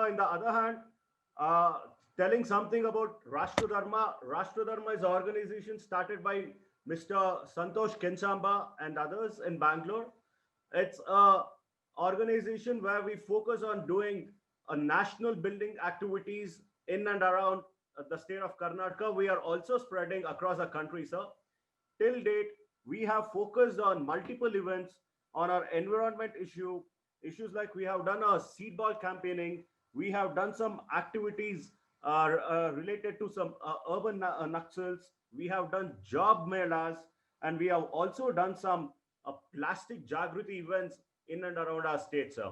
in the other hand, uh, telling something about Rashtra Dharma. Rashtra Dharma is an organization started by Mr. Santosh Kenchamba and others in Bangalore. It's a organization where we focus on doing a national building activities in and around the state of Karnataka. We are also spreading across the country, sir. Till date, we have focused on multiple events on our environment issues like we have done a seed ball campaigning, we have done some activities related to some urban naxals, we have done job melas, and we have also done some plastic jagriti events in and around our state, sir.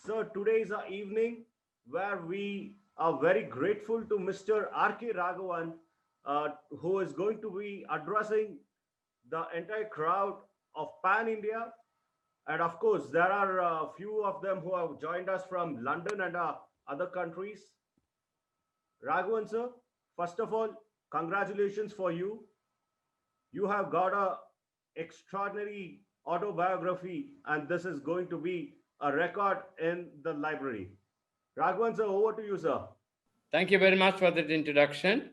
So today is our evening where we are very grateful to Mr. RK Raghavan, who is going to be addressing the entire crowd of Pan India. And of course, there are a few of them who have joined us from London and other countries. Raghavan sir, first of all, congratulations for you. You have got a extraordinary autobiography, and this is going to be a record in the library. Raghavan sir, over to you, sir. Thank you very much for that introduction.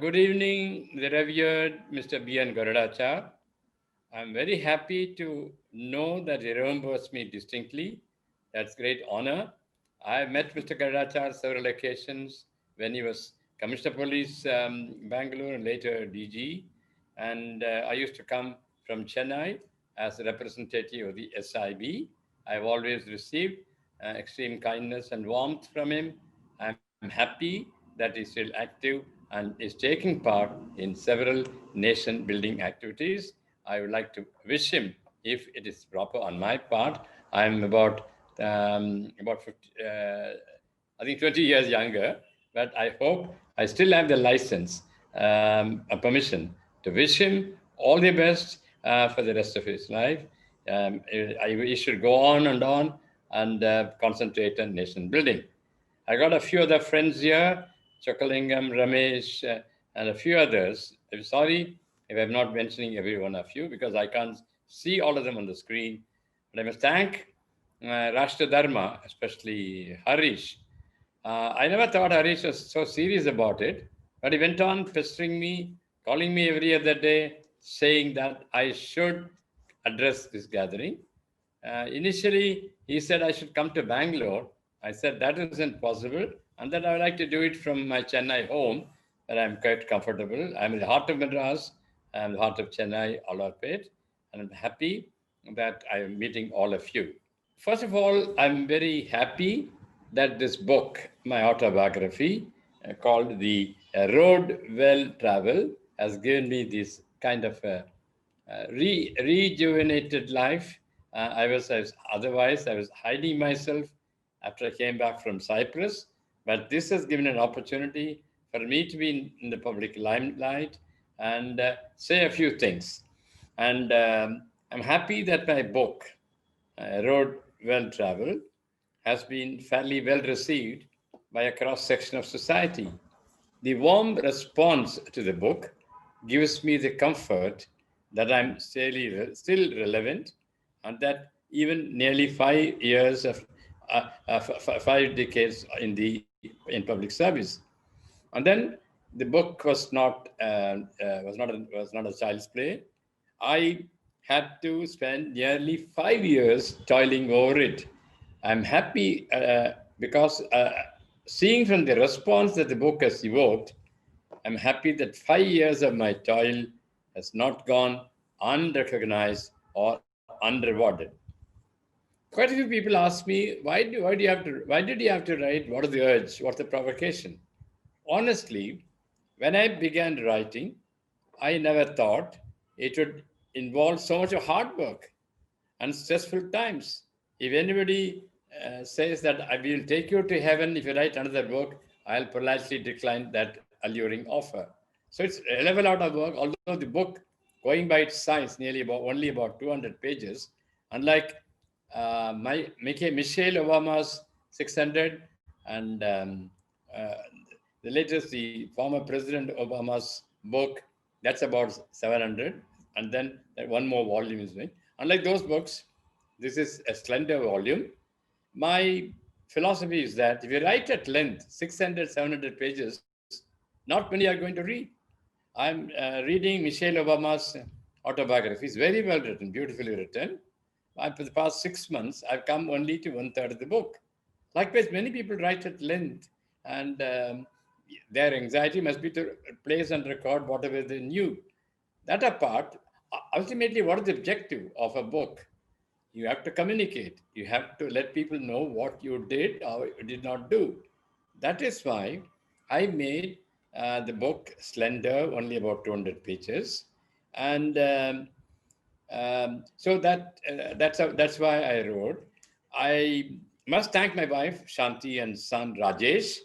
Good evening, the revered Mr. B.N. Garudacha. I'm very happy to know that he remembers me distinctly. That's great honor. I met Mr. Garudacha several occasions when he was Commissioner Police, Bangalore, and later DG. And I used to come from Chennai as a representative of the SIB. I've always received extreme kindness and warmth from him. I'm happy that he's still active and is taking part in several nation building activities. I would like to wish him, if it is proper on my part. I'm about 50, I think 20 years younger, but I hope I still have the license, a permission to wish him all the best for the rest of his life. He should go on and concentrate on nation building. I got a few other friends here, Chokalingam, Ramesh, and a few others. I'm sorry if I'm not mentioning every one of you because I can't see all of them on the screen. But I must thank Rashtra Dharma, especially Harish. I never thought Harish was so serious about it, but he went on pestering me, calling me every other day, saying that I should address this gathering. Initially, he said I should come to Bangalore. I said that isn't possible, and that I would like to do it from my Chennai home, where I'm quite comfortable. I'm in the heart of Madras, I'm in the heart of Chennai, Alarpet, and I'm happy that I am meeting all of you. First of all, I'm very happy that this book, my autobiography, called The Road Well Travel, has given me this kind of rejuvenated life. Otherwise I was hiding myself after I came back from Cyprus, but this has given an opportunity for me to be in the public limelight and say a few things. And I'm happy that my book, Road Well Travel, has been fairly well received by a cross section of society. The warm response to the book gives me the comfort that I'm still relevant and that even nearly 5 years of 5 decades in public service. And then the book was not a child's play. I had to spend nearly 5 years toiling over it. I'm happy because seeing from the response that the book has evoked, I'm happy that 5 years of my toil has not gone unrecognized or unrewarded. Quite a few people ask me, why did you have to write? What is the urge? What's the provocation? Honestly, when I began writing, I never thought it would involve so much of hard work and stressful times. If anybody says that I will take you to heaven if you write another book, I'll politely decline that alluring offer. So it's a level out of work, although the book, going by its size, only about 200 pages, unlike Michelle Obama's 600 and the latest, the former President Obama's book, that's about 700, and then one more volume is made. Unlike those books, this is a slender volume. My philosophy is that if you write at length, 600, 700 pages, not many are going to read. I'm reading Michelle Obama's autobiography. It's very well written, beautifully written. And for the past 6 months, I've come only to one third of the book. Likewise, many people write at length, and their anxiety must be to place and record whatever they knew. That apart, ultimately, what is the objective of a book? You have to communicate. You have to let people know what you did or did not do. That is why I made the book slender, only about 200 pages, and so that's why I wrote. I must thank my wife Shanti and son Rajesh,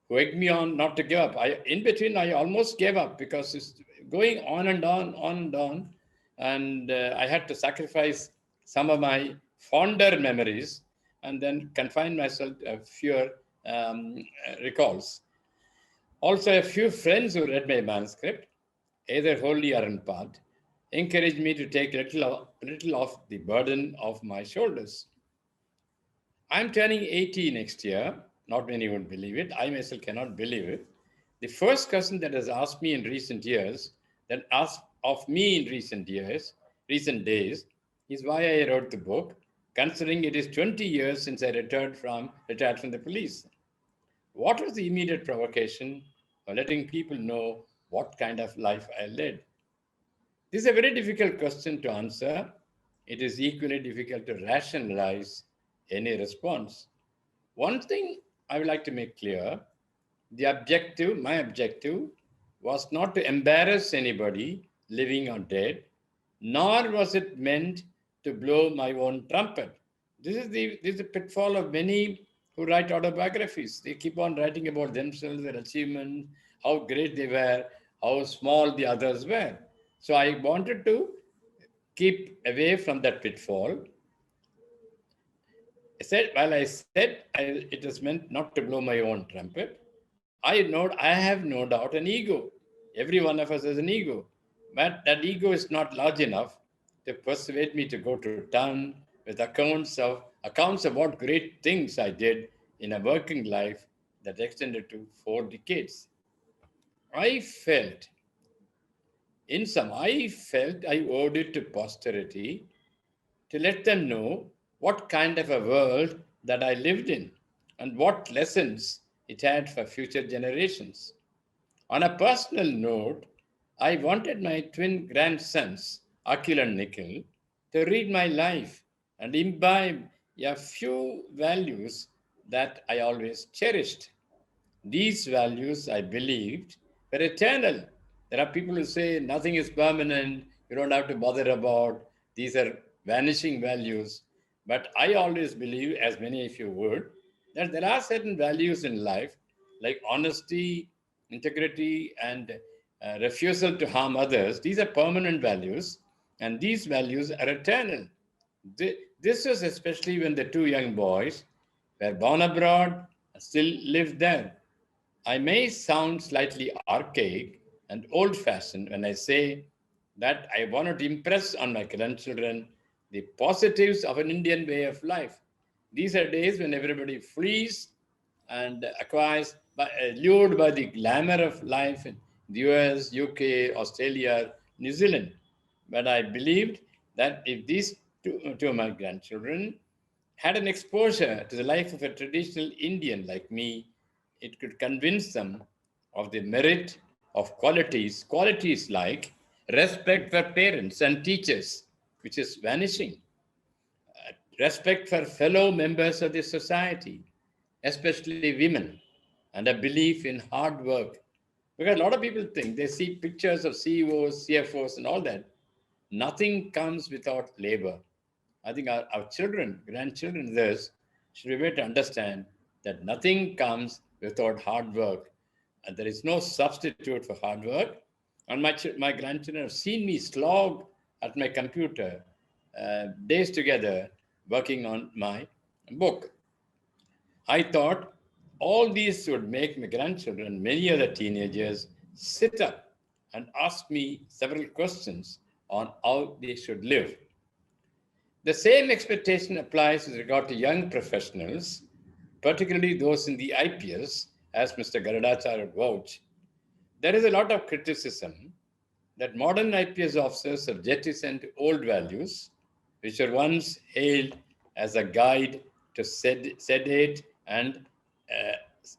who egged me on not to give up. In between I almost gave up because it's going on and on, and I had to sacrifice some of my fonder memories and then confine myself to fewer recalls. Also, a few friends who read my manuscript, either wholly or in part, encouraged me to take little off the burden of my shoulders. I'm turning 80 next year. Not many would believe it. I myself cannot believe it. The first question that has asked me in recent years, that asked of me in recent days, is why I wrote the book, considering it is 20 years since I retired from the police. What was the immediate provocation of letting people know what kind of life I led? This is a very difficult question to answer. It is equally difficult to rationalize any response. One thing I would like to make clear, my objective, was not to embarrass anybody, living or dead, nor was it meant to blow my own trumpet. This is the pitfall of many who write autobiographies. They keep on writing about themselves, their achievements, how great they were, how small the others were. So I wanted to keep away from that pitfall. It was meant not to blow my own trumpet. I have no doubt an ego. Every one of us has an ego. But that ego is not large enough to persuade me to go to town with accounts of what great things I did in a working life that extended to 4 decades. I felt, I felt I owed it to posterity to let them know what kind of a world that I lived in and what lessons it had for future generations. On a personal note, I wanted my twin grandsons, Akhil and Nikhil, to read my life and imbibe a few values that I always cherished. These values, I believed, were eternal. There are people who say nothing is permanent, you don't have to bother about, these are vanishing values. But I always believe, as many of you would, that there are certain values in life like honesty, integrity, and refusal to harm others. These are permanent values, and these values are eternal. This was especially when the two young boys were born abroad and still lived there. I may sound slightly archaic and old fashioned when I say that I wanted to impress on my grandchildren the positives of an Indian way of life. These are days when everybody flees and acquires, lured by the glamour of life in the US, UK, Australia, New Zealand. But I believed that if these two of my grandchildren had an exposure to the life of a traditional Indian like me, it could convince them of the merit of qualities like respect for parents and teachers, which is vanishing, respect for fellow members of the society, especially women, and a belief in hard work. Because a lot of people think they see pictures of CEOs, CFOs, and all that. Nothing comes without labor. I think our children, grandchildren, this should be able to understand that nothing comes without hard work. And there is no substitute for hard work. And my grandchildren have seen me slog at my computer days together working on my book. I thought all these would make my grandchildren, many other teenagers, sit up and ask me several questions on how they should live. The same expectation applies with regard to young professionals. particularly those in the IPS, as Mr. Garadachar would vouch, there is a lot of criticism that modern IPS officers have jettisoned old values, which were once hailed as a guide to sedate and uh,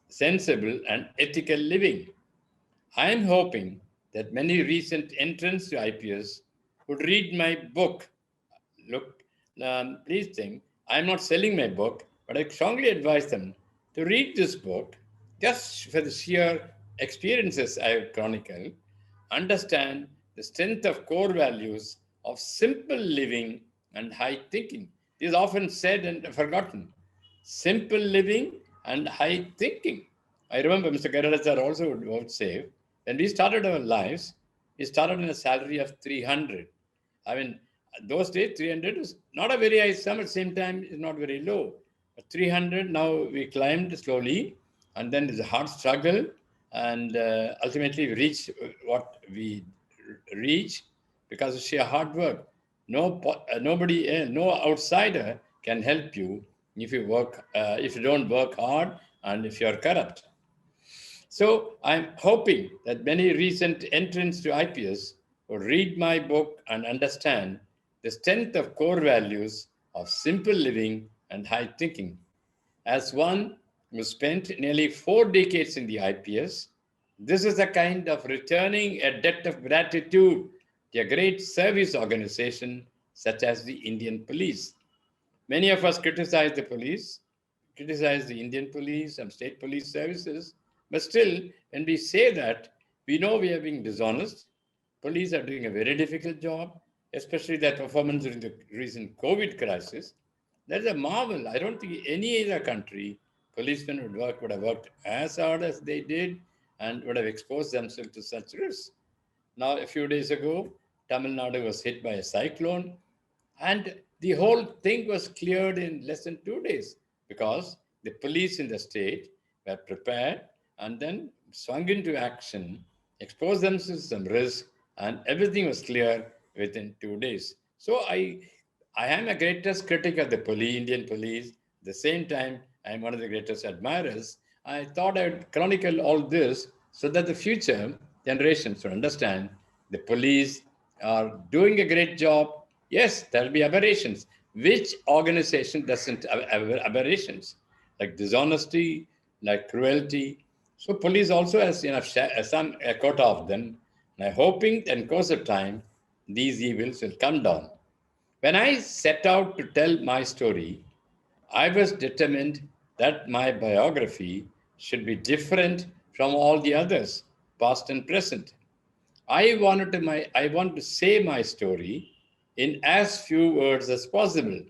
sensible and ethical living. I am hoping that many recent entrants to IPS would read my book. Look, please think, I'm not selling my book, but I strongly advise them to read this book just for the sheer experiences I have chronicled, understand the strength of core values of simple living and high thinking. This is often said and forgotten. Simple living and high thinking. I remember Mr. Garadachar also would say, when we started our lives, we started on a salary of 300. I mean, those days 300 is not a very high sum, at the same time is not very low. But 300, now we climbed slowly, and then there's a hard struggle, and ultimately we reach what we reach because of sheer hard work. Nobody, no outsider can help you if you don't work hard and if you're corrupt. So I'm hoping that many recent entrants to IPS will read my book and understand the strength of core values of simple living and high thinking. As one who spent nearly 4 decades in the IPS, this is a kind of returning a debt of gratitude to a great service organization such as the Indian Police. Many of us criticize the Indian police and state police services, but still, when we say that, we know we are being dishonest. Police are doing a very difficult job, especially their performance during the recent COVID crisis. That is a marvel. I don't think any other country policemen would have worked as hard as they did and would have exposed themselves to such risks. Now, a few days ago, Tamil Nadu was hit by a cyclone, and the whole thing was cleared in less than 2 days because the police in the state were prepared and then swung into action, exposed themselves to some risk, and everything was clear within 2 days. So I am a greatest critic of the Indian police. At the same time, I am one of the greatest admirers. I thought I would chronicle all this so that the future generations will understand the police are doing a great job. Yes, there will be aberrations. Which organization doesn't have aberrations? Like dishonesty, like cruelty. So police also has some a quota of them. And I'm hoping that in course of time, these evils will come down. When I set out to tell my story, I was determined that my biography should be different from all the others, past and present. I want to say my story in as few words as possible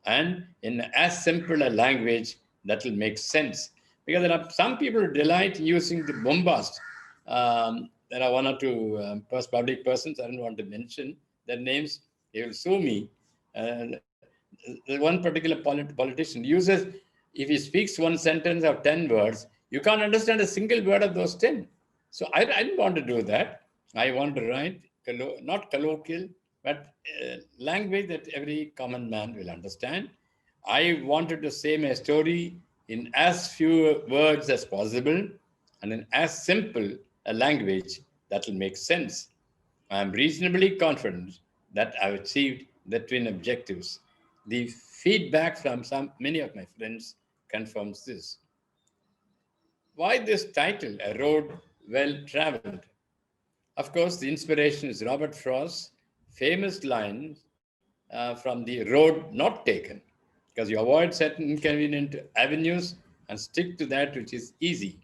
and in as simple a language that will make sense. Because there are some people who delight using the bombast. There are one or two public persons, I don't want to mention their names, they will sue me. Uh, one particular politician uses, if he speaks one sentence of 10 words, you can't understand a single word of those 10. So I didn't want to do that. I want to write, not colloquial, but language that every common man will understand. I wanted to say my story in as few words as possible and in as simple a language that will make sense. I am reasonably confident that I've achieved the twin objectives. The feedback from many of my friends confirms this. Why this title, A Road Well Traveled? Of course, the inspiration is Robert Frost's famous line from The Road Not Taken, because you avoid certain inconvenient avenues and stick to that which is easy.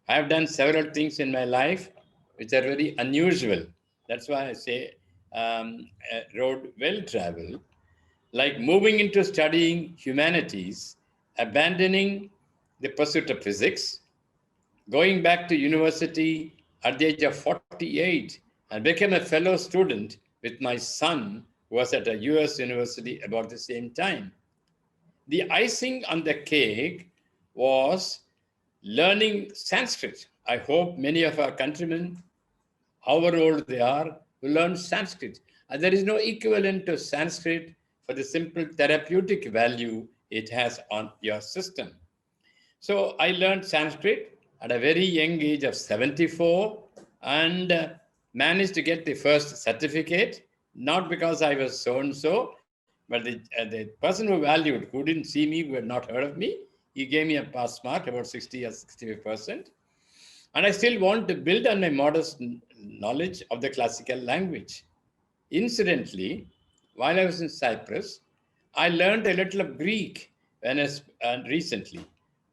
I have done several things in my life which are very unusual. That's why I say a road well traveled, like moving into studying humanities, abandoning the pursuit of physics, going back to university at the age of 48 and became a fellow student with my son who was at a US university about the same time. The icing on the cake was learning Sanskrit. I hope many of our countrymen, however old they are, will learn Sanskrit. And there is no equivalent to Sanskrit for the simple therapeutic value it has on your system. So I learned Sanskrit at a very young age of 74 and managed to get the first certificate, not because I was so and so, but the person who valued, who didn't see me, who had not heard of me, he gave me a pass mark about 60 or 65%. And I still want to build on my modest knowledge of the classical language. Incidentally, while I was in Cyprus, I learned a little of Greek recently,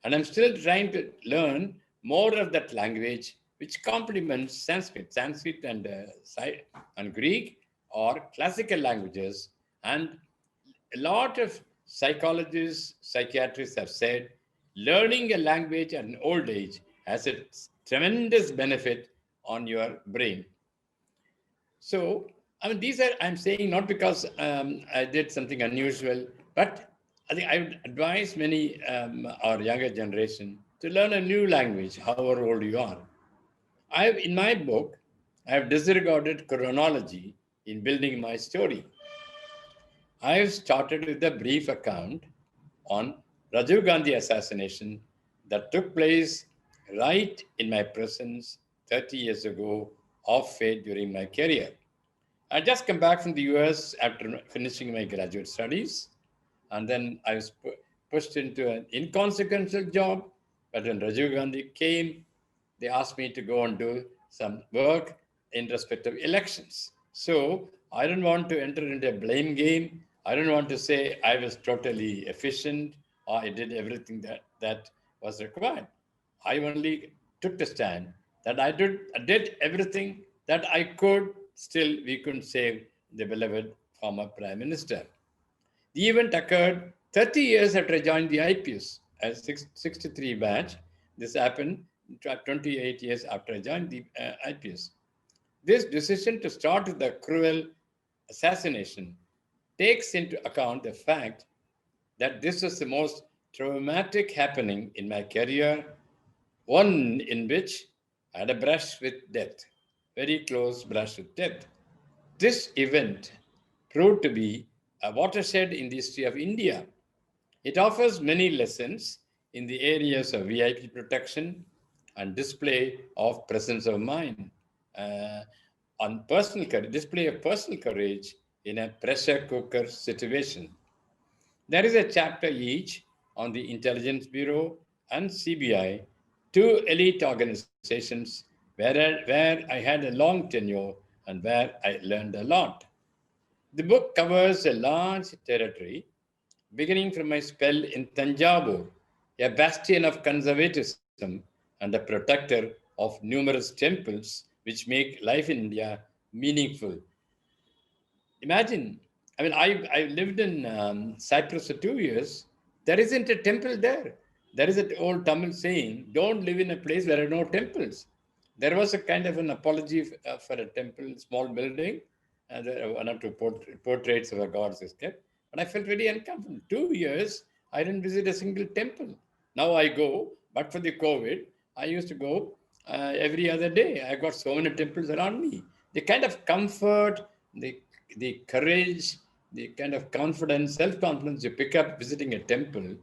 and I'm still trying to learn more of that language, which complements Sanskrit. Sanskrit and Greek are classical languages, and a lot of psychologists, psychiatrists have said learning a language at an old age has a tremendous benefit on your brain. So, I mean, these are, I'm saying not because I did something unusual, but I think I would advise many our younger generation to learn a new language, however old you are. In my book, I have disregarded chronology in building my story. I have started with a brief account on Rajiv Gandhi assassination that took place right in my presence 30 years ago of fate during my career. I just come back from the US after finishing my graduate studies, and then I was pushed into an inconsequential job. But when Rajiv Gandhi came, they asked me to go and do some work in respect of elections. So I don't want to enter into a blame game. I don't want to say I was totally efficient or I did everything that was required. I only took the stand that I did everything that I could. Still, we couldn't save the beloved former Prime Minister. The event occurred 30 years after I joined the IPS as 63 batch. This happened 28 years after I joined the IPS. This decision to start with the cruel assassination takes into account the fact that this was the most traumatic happening in my career, one in which I had a brush with death, very close brush with death. This event proved to be a watershed in the history of India. It offers many lessons in the areas of VIP protection and display of presence of mind, uh, on display of personal courage in a pressure cooker situation. There is a chapter each on the Intelligence Bureau and CBI, two elite organizations where I had a long tenure and where I learned a lot. The book covers a large territory, beginning from my spell in Tanjavur, a bastion of conservatism and a protector of numerous temples which make life in India meaningful. Imagine, I mean, I lived in Cyprus for 2 years. There isn't a temple there. There is an old Tamil saying, don't live in a place where there are no temples. There was a kind of an apology for a temple, small building, and there are one or two portraits of a gods is kept. But I felt very uncomfortable. 2 years, I didn't visit a single temple. Now I go, but for the COVID, I used to go every other day. I got so many temples around me. The kind of comfort, the the courage, the kind of confidence, self-confidence you pick up visiting a temple,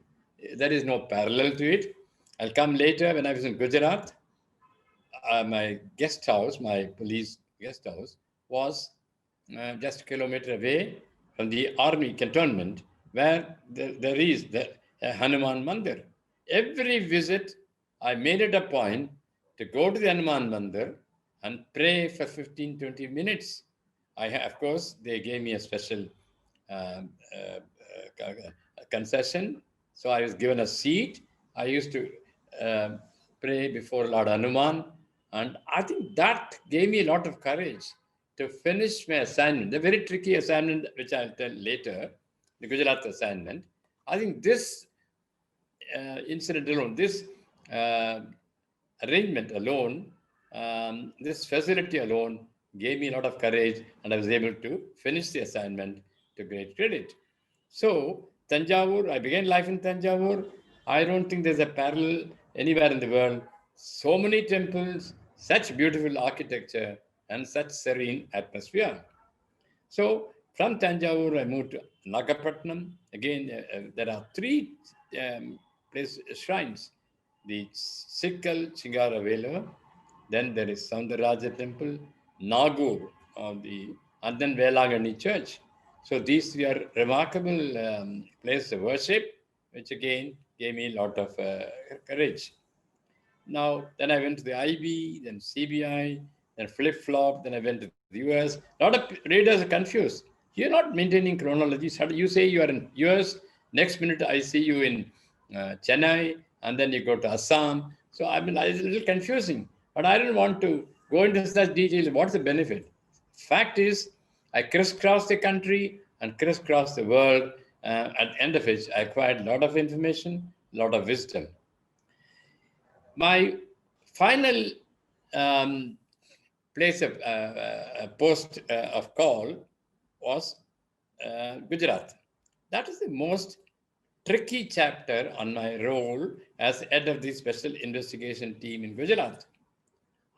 there is no parallel to it. I'll come later. When I was in Gujarat, my guest house, my police guest house, was just a kilometer away from the army cantonment where there is the Hanuman Mandir. Every visit, I made it a point to go to the Hanuman Mandir and pray for 15, 20 minutes. Of course, they gave me a special um, concession. So I was given a seat. I used to um pray before Lord Hanuman, and I think that gave me a lot of courage to finish my assignment. The very tricky assignment, which I'll tell later, the Gujarat assignment. I think this incident alone, this uh, arrangement alone, this facility alone gave me a lot of courage, and I was able to finish the assignment to great credit. So, Tanjavur, I began life in Tanjavur. I don't think there's a parallel anywhere in the world. So many temples, such beautiful architecture, and such serene atmosphere. So from Tanjavur, I moved to Nagapattinam. Again, there are three shrines. the Sikkal Chingaravela, then there is Soundaraja Temple, Nagur, and then Velagani Church. So these were remarkable places of worship, which again gave me a lot of courage. Now, then I went to the IB, then CBI, then flip flop, then I went to the US. A lot of readers are confused. You're not maintaining chronology. You say you are in US, next minute I see you in Chennai, and then you go to Assam. So I mean, it's a little confusing. But I don't want to go into such details. What's the benefit? Fact is, I crisscrossed the country and crisscrossed the world. At the end of it, I acquired a lot of information, a lot of wisdom. My final um, place of post of call was Gujarat. That is the most tricky chapter on my role as head of the special investigation team in Gujarat.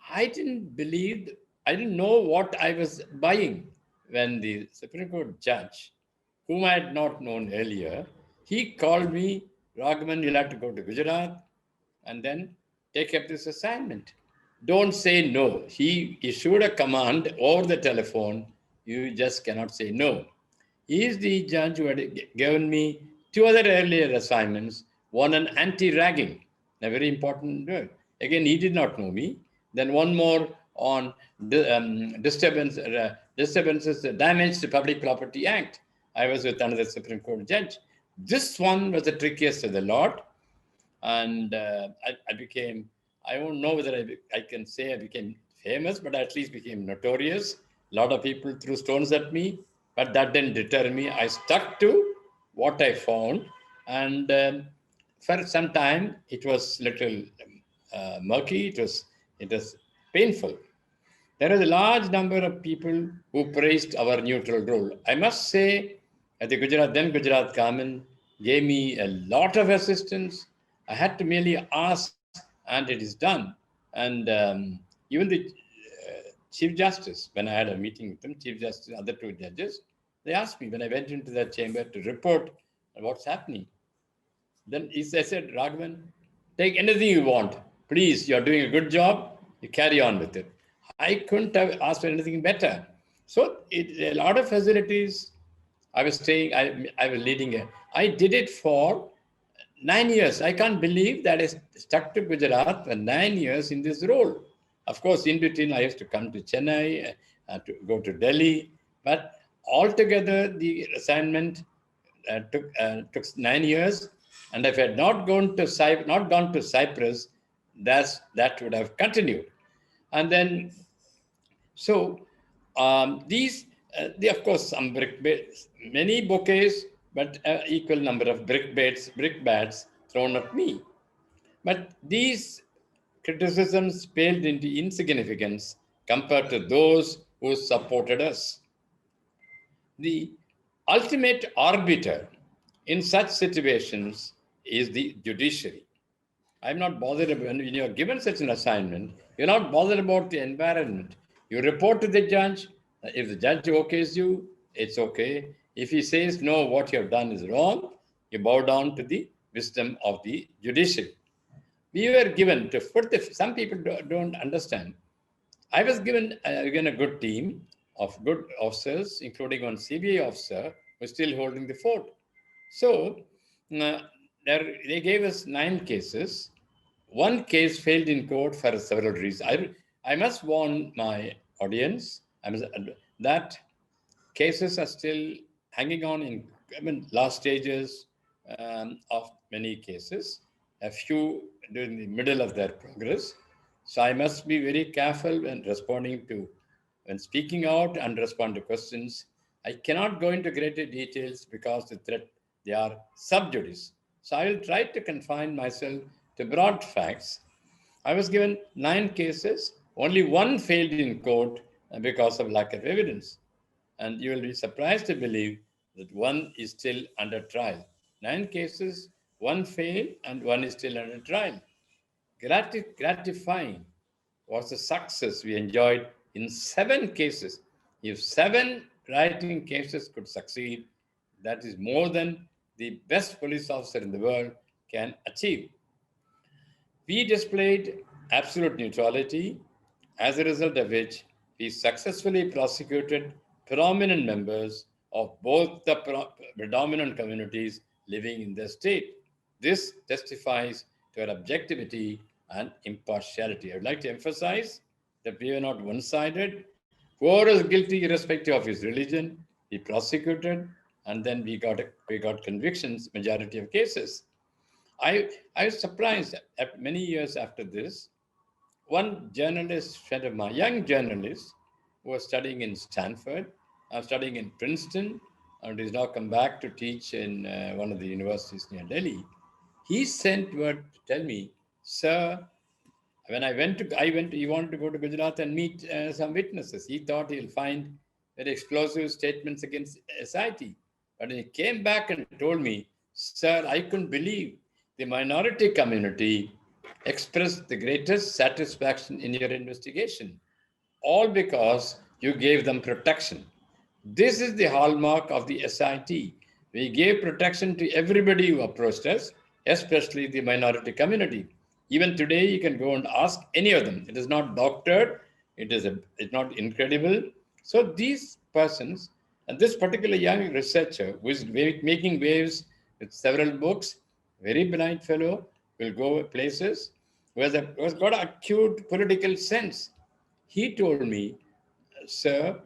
I didn't believe, I didn't know what I was buying when the Supreme Court judge, whom I had not known earlier, he called me, Raghavan, you'll have to go to Gujarat and then take up this assignment. Don't say no. He issued a command over the telephone. You just cannot say no. He is the judge who had given me two other earlier assignments, one on anti ragging, a very important work. Again, he did not know me. Then one more on disturbances that damage the Public Property Act. I was with another Supreme Court judge. This one was the trickiest of the lot, and I became, I don't know whether I can say I became famous, but I at least became notorious. A lot of people threw stones at me, but that didn't deter me. I stuck to what I found, and for some time it was little murky. It was painful. There is a large number of people who praised our neutral role. I must say, the Gujarat government gave me a lot of assistance. I had to merely ask, and it is done. And even the Chief Justice, when I had a meeting with them, Chief Justice, other two judges, they asked me when I went into that chamber to report what's happening. Then I said, Raghavan, take anything you want. Please, you're doing a good job. You carry on with it. I couldn't have asked for anything better. So a lot of facilities. I was staying. I was leading a. I did it for 9 years. I can't believe that I stuck to Gujarat for 9 years in this role. Of course, in between, I used to come to Chennai, to go to Delhi, but altogether, the assignment took 9 years. And if I had not gone to Cyprus, that would have continued. And then, so these, of course, some many bouquets, but equal number of brickbats thrown at me. But these criticisms paled into insignificance compared to those who supported us. The ultimate arbiter in such situations is the judiciary. I'm not bothered about when you're given such an assignment, you're not bothered about the environment. You report to the judge. If the judge okays you, it's okay. If he says, no, what you have done is wrong, you bow down to the wisdom of the judiciary. We were given to put some people don't understand. I was given a good team of good officers, including one CBI officer who's still holding the fort. So uh, they gave us 9 cases. One case failed in court for several reasons. I must warn my audience that cases are still hanging on in, I mean, last stages of many cases, a few during the middle of their progress. So I must be very careful when speaking out and respond to questions. I cannot go into greater details because they are sub judice. So I will try to confine myself to broad facts. I was given 9 cases, only one failed in court because of lack of evidence. And you will be surprised to believe that one is still under trial. 9 cases, one failed, and one is still under trial. Gratifying was the success we enjoyed in 7 cases. If 7 writing cases could succeed, that is more than the best police officer in the world can achieve. We displayed absolute neutrality, as a result of which we successfully prosecuted prominent members of both the predominant communities living in the state. This testifies to our objectivity and impartiality. I would like to emphasize that we were not one sided. Whoever is guilty, irrespective of his religion, we prosecuted, and then we got convictions, majority of cases. I was surprised at many years after this. One journalist friend of mine, young journalist, who was studying in Stanford, studying in Princeton, and is now come back to teach in one of the universities near Delhi. He sent word to tell me, sir, when he wanted to go to Gujarat and meet some witnesses. He thought he'll find very explosive statements against SIT. But when he came back and told me, sir, I couldn't believe the minority community expressed the greatest satisfaction in your investigation, all because you gave them protection. This is the hallmark of the SIT. We gave protection to everybody who approached us, especially the minority community. Even today, you can go and ask any of them. It is not doctored. It's not incredible. So these persons, and this particular young researcher who is making waves with several books, very bright fellow, will go places, who has got acute political sense. He told me, sir,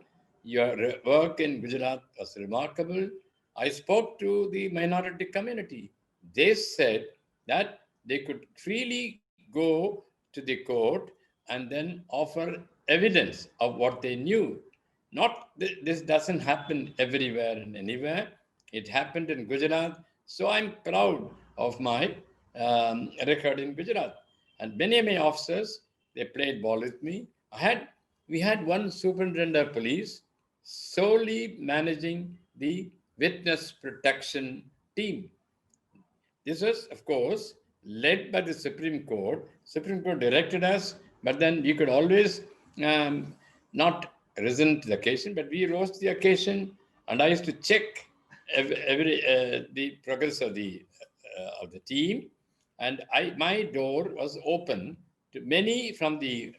your work in Gujarat was remarkable. I spoke to the minority community. They said that they could freely go to the court and then offer evidence of what they knew. Not this doesn't happen everywhere and anywhere. It happened in Gujarat, so I'm proud of my record in Gujarat. And many of my officers, they played ball with me. We had one superintendent of police solely managing the witness protection team. This was, of course, led by the Supreme Court. Supreme Court directed us, but then we could always not resent the occasion, but we rose to the occasion, and I used to check every the progress of the team, and my door was open to many from the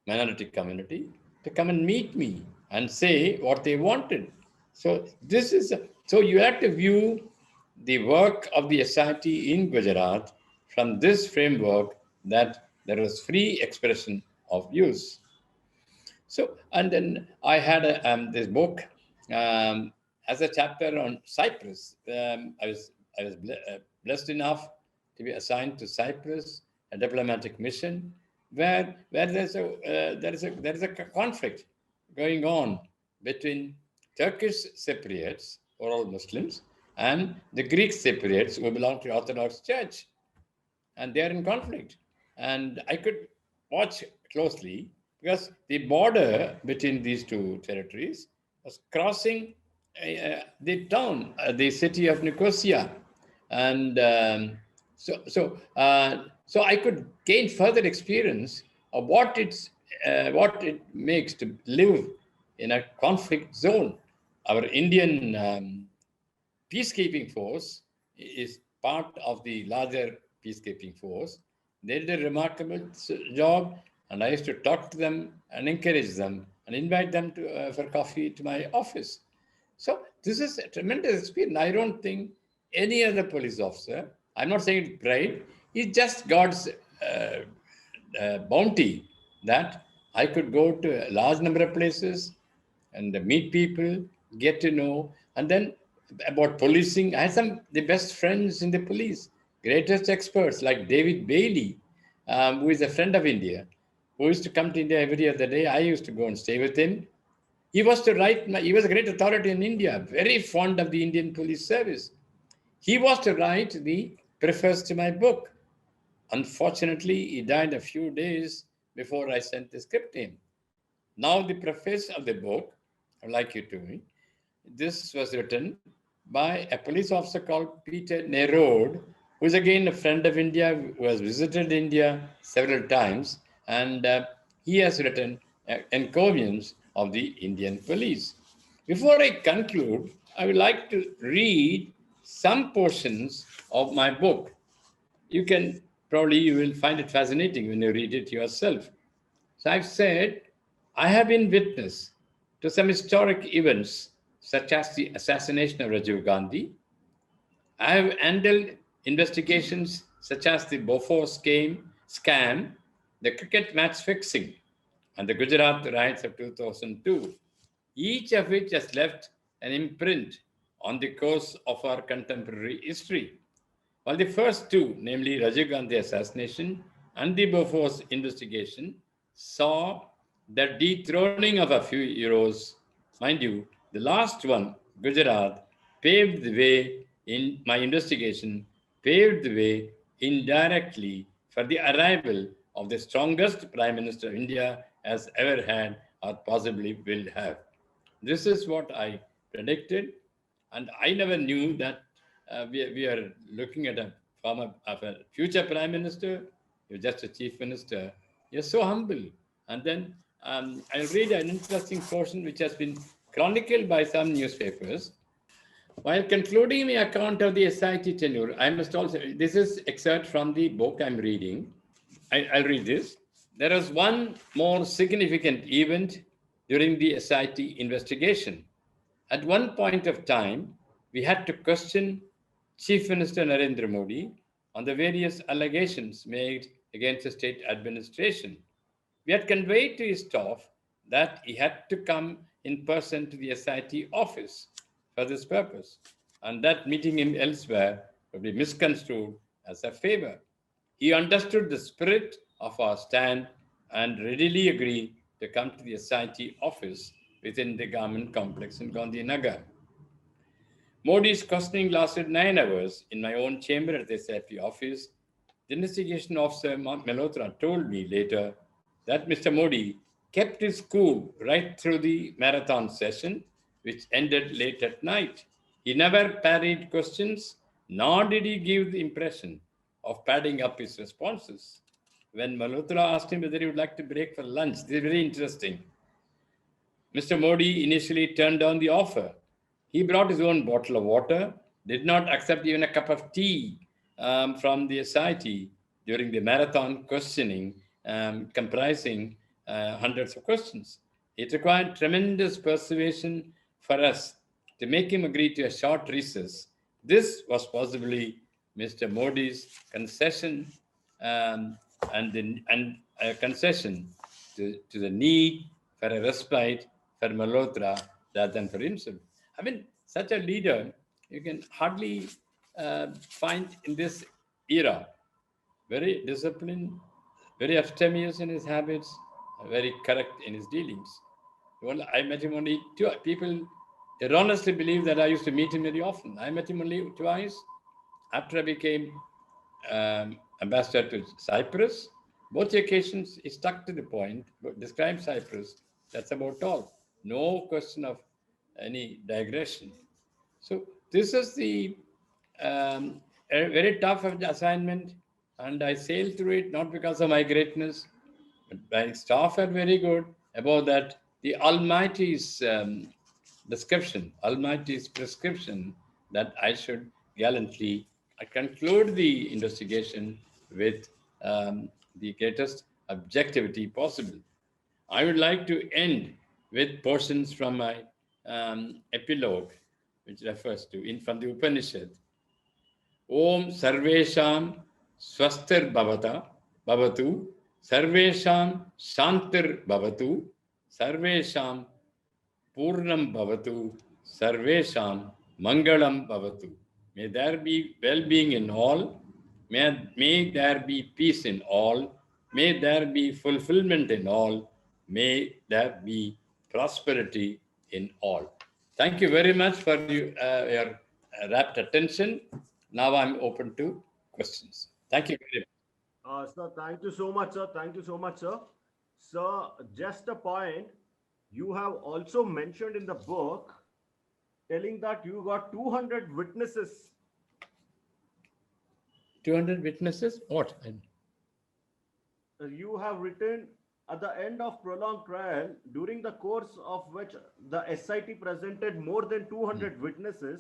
minority community to come and meet me and say what they wanted. So you have to view the work of the SIT in Gujarat from this framework that there was free expression of views. So, and then I had this book as a chapter on Cyprus. I was blessed enough to be assigned to Cyprus, a diplomatic mission, where there is a conflict going on between Turkish Cypriots, or all Muslims, and the Greek Cypriots who belong to the Orthodox Church, and they are in conflict. And I could watch closely because the border between these two territories was crossing the town, the city of Nicosia, and so I could gain further experience of what it makes to live in a conflict zone. Our Indian peacekeeping force is part of the larger peacekeeping force. They did a remarkable job, and I used to talk to them and encourage them and invite them for coffee to my office. So this is a tremendous experience. I don't think any other police officer, I'm not saying it's pride, it's just God's bounty that I could go to a large number of places and meet people, get to know, and then about policing. I had some the best friends in the police, greatest experts like David Bailey, who is a friend of India, who used to come to India every other day. I used to go and stay with him. He was to write. He was a great authority in India, very fond of the Indian police service. He was to write the preface to my book. Unfortunately, he died a few days before I sent the script to him. Now, the preface of the book, I'd like you to read. This was written by a police officer called Peter Nerode, who is again a friend of India, who has visited India several times, and he has written encomiums of the Indian police. Before I conclude, I would like to read some portions of my book. You can Probably you will find it fascinating when you read it yourself. So I've said, I have been witness to some historic events such as the assassination of Rajiv Gandhi. I have handled investigations such as the Bofors scam, the cricket match fixing, and the Gujrat Riots of 2002, each of which has left an imprint on the course of our contemporary history. While the first two, namely Rajiv Gandhi assassination and the Bofors investigation, saw the dethroning of a few heroes, mind you, the last one, Gujarat, paved the way in my investigation, paved the way indirectly for the arrival of the strongest Prime Minister India has ever had or possibly will have. This is what I predicted, and I never knew that we are looking at a former of a future prime minister. You're just a chief minister. You're so humble. And then I'll read an interesting portion which has been chronicled by some newspapers. While concluding my account of the SIT tenure, I must also, this is excerpt from the book I'm reading. I'll read this. There was one more significant event during the SIT investigation. At one point of time, we had to question Chief Minister Narendra Modi on the various allegations made against the state administration. We had conveyed to his staff that he had to come in person to the SIT office for this purpose, and that meeting him elsewhere would be misconstrued as a favor. He understood the spirit of our stand and readily agreed to come to the SIT office within the government complex in Gandhinagar. Modi's questioning lasted 9 hours in my own chamber at the SIT office. The investigation officer Malhotra told me later that Mr. Modi kept his cool right through the marathon session, which ended late at night. He never parried questions, nor did he give the impression of padding up his responses. When Malhotra asked him whether he would like to break for lunch, this is very interesting. Mr. Modi initially turned down the offer. He brought his own bottle of water, did not accept even a cup of tea from the SIT during the marathon questioning, comprising hundreds of questions. It required tremendous persuasion for us to make him agree to a short recess. This was possibly Mr. Modi's concession um, and a concession to the need for a respite for Malhotra rather than for himself. I mean, such a leader you can hardly find in this era. Very disciplined, very abstemious in his habits, very correct in his dealings. Well, I met him only two people erroneously believe that I used to meet him very often. I met him only twice after I became ambassador to Cyprus. Both occasions, he stuck to the point, but described Cyprus. That's about all. No question of any digression. So this is the um, a very tough assignment, and I sailed through it not because of my greatness, but my staff are very good. About that, the Almighty's Almighty's prescription that I should gallantly conclude the investigation with the greatest objectivity possible. I would like to end with portions from my epilogue, which refers to in from the Upanishad. Om Sarvesham Swastir Bhavatu, Sarvesham Shantir Bhavatu, Sarvesham Purnam Bhavatu, Sarvesham Mangalam Bhavatu. May there be well being in all, may there be peace in all, may there be fulfillment in all, may there be prosperity in all. Thank you very much for your rapt attention. Now I'm open to questions. Thank you very much. Sir, thank you so much, sir. Thank you so much, sir. Sir, just a point. You have also mentioned in the book telling that you got 200 witnesses. 200 witnesses? What? You have written at the end of prolonged trial, during the course of which the SIT presented more than 200 witnesses,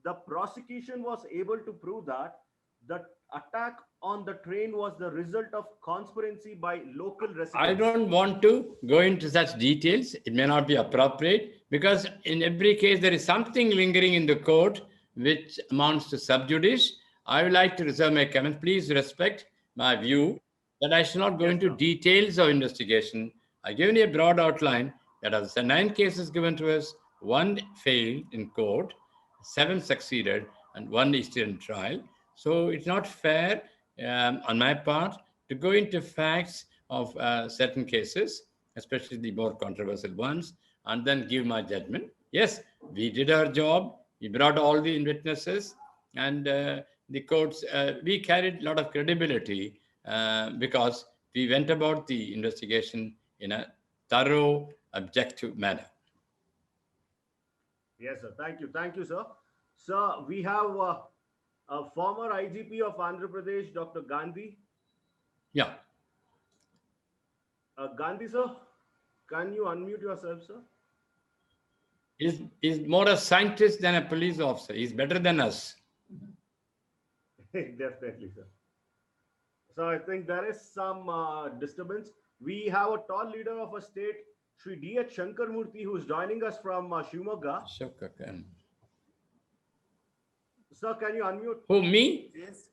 the prosecution was able to prove that The attack on the train was the result of conspiracy by local I residents. don't want to go into such details. It may not be appropriate because in every case there is something lingering in the court which amounts to sub judice. I would like to reserve my comments. Please respect my view that I shall not go Yes, into sir. details of investigation. I given you a broad outline that of the 9 cases given to us, one failed in court, seven succeeded, and one is still in trial. So it's not fair on my part to go into facts of certain cases, especially the more controversial ones, and then give my judgment. Yes, we did our job. We brought all the witnesses, and the courts, we carried a lot of credibility because we went about the investigation in a thorough, objective manner. Yes, sir. Thank you. Thank you, sir. Sir, we have a former IGP of Andhra Pradesh, Dr. Gandhi. Yeah, Gandhi, sir, can you unmute yourself, sir? he's more a scientist than a police officer. He's better than us. Definitely, sir. So I think there is some disturbance. We have a tall leader of a state, Shri D.H. Shankarmurthy, who is joining us from Shimoga. Shukran. Sir, can you unmute? Who, me? Yes,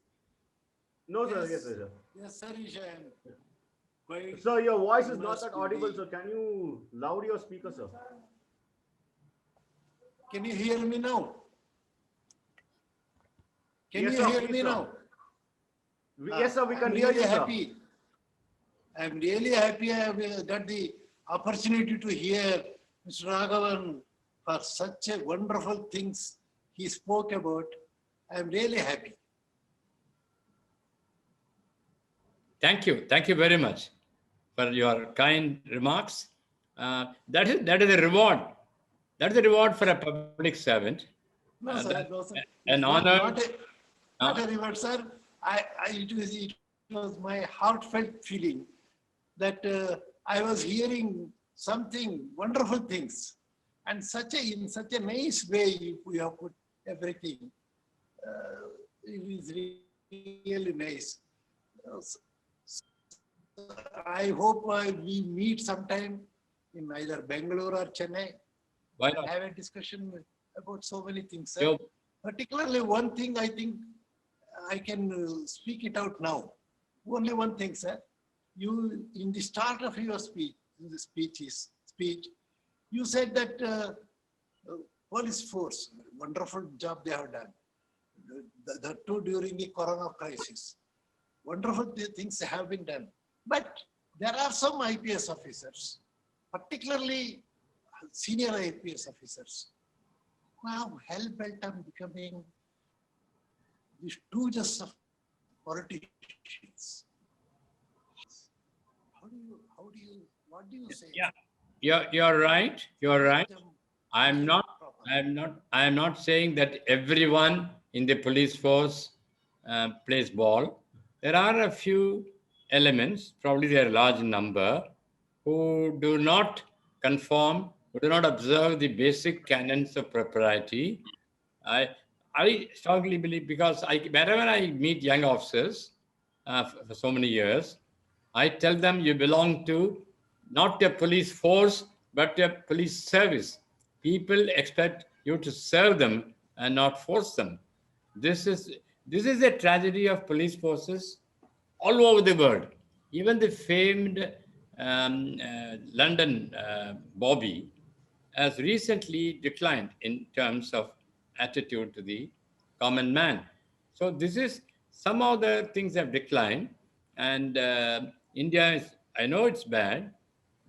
No, sir. yes, Yes, sir. yes, sir, Ishan. Quite Sir, your voice is not immersed that in audible, the- sir. Can you loud your speaker, sir? Can you hear me now? Can Yes, you sir, hear please, me sir. now? Yes, sir, we can I'm hear really you, sir. happy. I'm really happy I have got the opportunity to hear Mr. Raghavan for such a wonderful things he spoke about. I'm really happy. Thank you. Thank you very much for your kind remarks. That is a reward. That is a reward for a public servant. No, That, sir, no, sir. an It's honor. not a reward, sir. It was my heartfelt feeling that I was hearing something wonderful things, and in such a nice way you have put everything. It is really nice. Uh, I hope we meet sometime in either Bangalore or Chennai Why and not? have a discussion about so many things, sir. Your, Particularly one thing I think I can speak it out now. Only one thing, sir. You, in the start of your speech, you said that police force, wonderful job they have done. The two during the corona crisis. Wonderful things have been done. But there are some IPS officers, particularly senior IPS officers, who have hell-bent on becoming the stooges of politicians. What do you say? yeah, you're right. You're right. Them I'm not. properly. I'm not saying that everyone in the police force plays ball. There are a few elements, probably they are large in number, who do not conform, who do not observe the basic canons of propriety. I I strongly believe because wherever I meet young officers for so many years, I tell them you belong to not a police force but a police service. People expect you to serve them and not force them. This is this is a tragedy of police forces all over the world. Even the famed London Bobby has recently declined in terms of attitude to the common man. So this is somehow the things have declined, and India is. I know it's bad,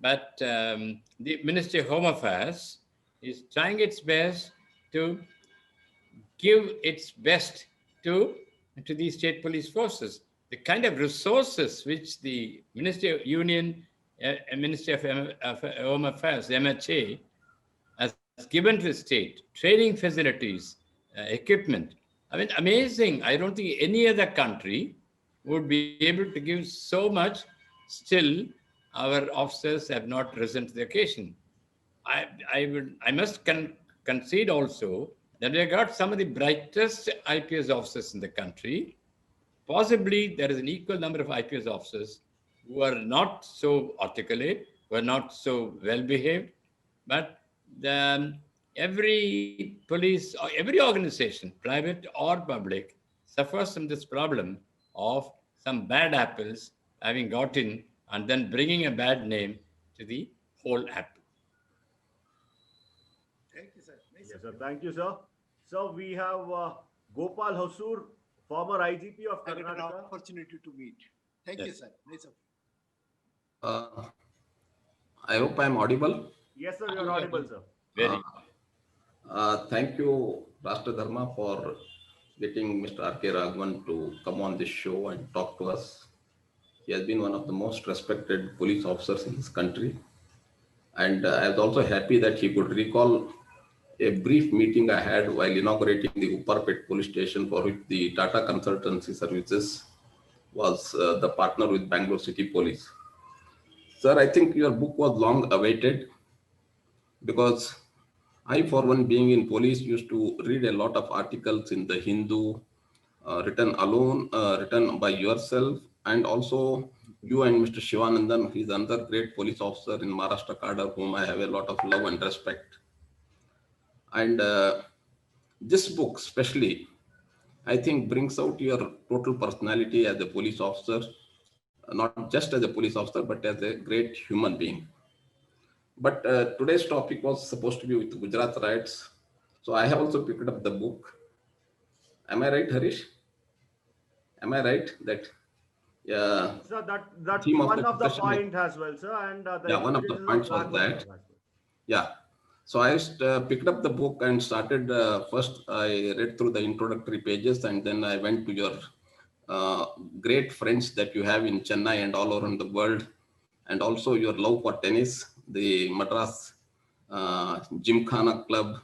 but the Ministry of Home Affairs is trying its best to give its best to the state police forces. The kind of resources which the Ministry of Union, Ministry of Home Affairs, MHA, has given to the state, training facilities, equipment. I mean, amazing. I don't think any other country would be able to give so much. Still, our officers have not risen to the occasion. I must concede also that we have got some of the brightest IPS officers in the country, possibly there is an equal number of IPS officers who are not so articulate, who are not so well behaved, but the, every police or every organization, private or public, suffers from this problem of some bad apples having got in and then bringing a bad name to the whole apple. Thank you, sir. Nice Yes, of sir. you. Thank you, sir. So we have Gopal Hosur, former IGP of I got an Karnataka. opportunity to meet. Thank you, Yes. sir. Nice of you. Uh, I hope I'm audible. Yes, sir. Ah, You're yeah, audible, sir. Uh, very. Thank you, Rashtra Dharma, for getting Mr. RK Raghavan to come on this show and talk to us. He has been one of the most respected police officers in this country. And I was also happy that he could recall a brief meeting I had while inaugurating the Upparpet police station, for which the Tata Consultancy Services was the partner with Bangalore City Police. Sir, I think your book was long awaited, because I, for one, being in police, used to read a lot of articles in the Hindu, written alone, written by yourself, and also you and Mr. Shivanandan. He's another great police officer in Maharashtra cadre, whom I have a lot of love and respect. And this book, especially, I think brings out your total personality as a police officer, not just as a police officer, but as a great human being. But today's topic was supposed to be with Gujrat Riots. So I have also picked up the book. Am I right, Harish? Am I right that Sir, the that's theme of one the of the discussion was, point as well, sir, and the yeah, one of the experiences of points was Raghavan sir that, as well. yeah. So I just picked up the book and started, first I read through the introductory pages, and then I went to your uh, great friends that you have in Chennai and all around the world, and also your love for tennis, the Madras Gymkhana Club,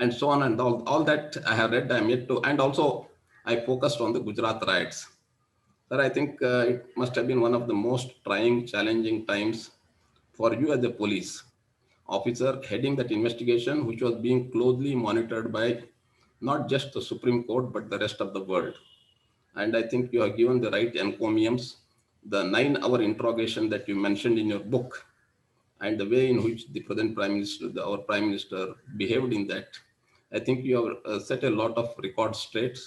and so on, and all that I have read. I'm yet to, and also I focused on the Gujarat riots. Sir, I think it must have been one of the most trying, challenging times for you as a police officer heading that investigation, which was being closely monitored by not just the Supreme Court, but the rest of the world. And I think you have given the right encomiums. The 9-hour interrogation that you mentioned in your book, and the way in which the present Prime Minister, our Prime Minister, behaved in that, I think you have set a lot of record straight,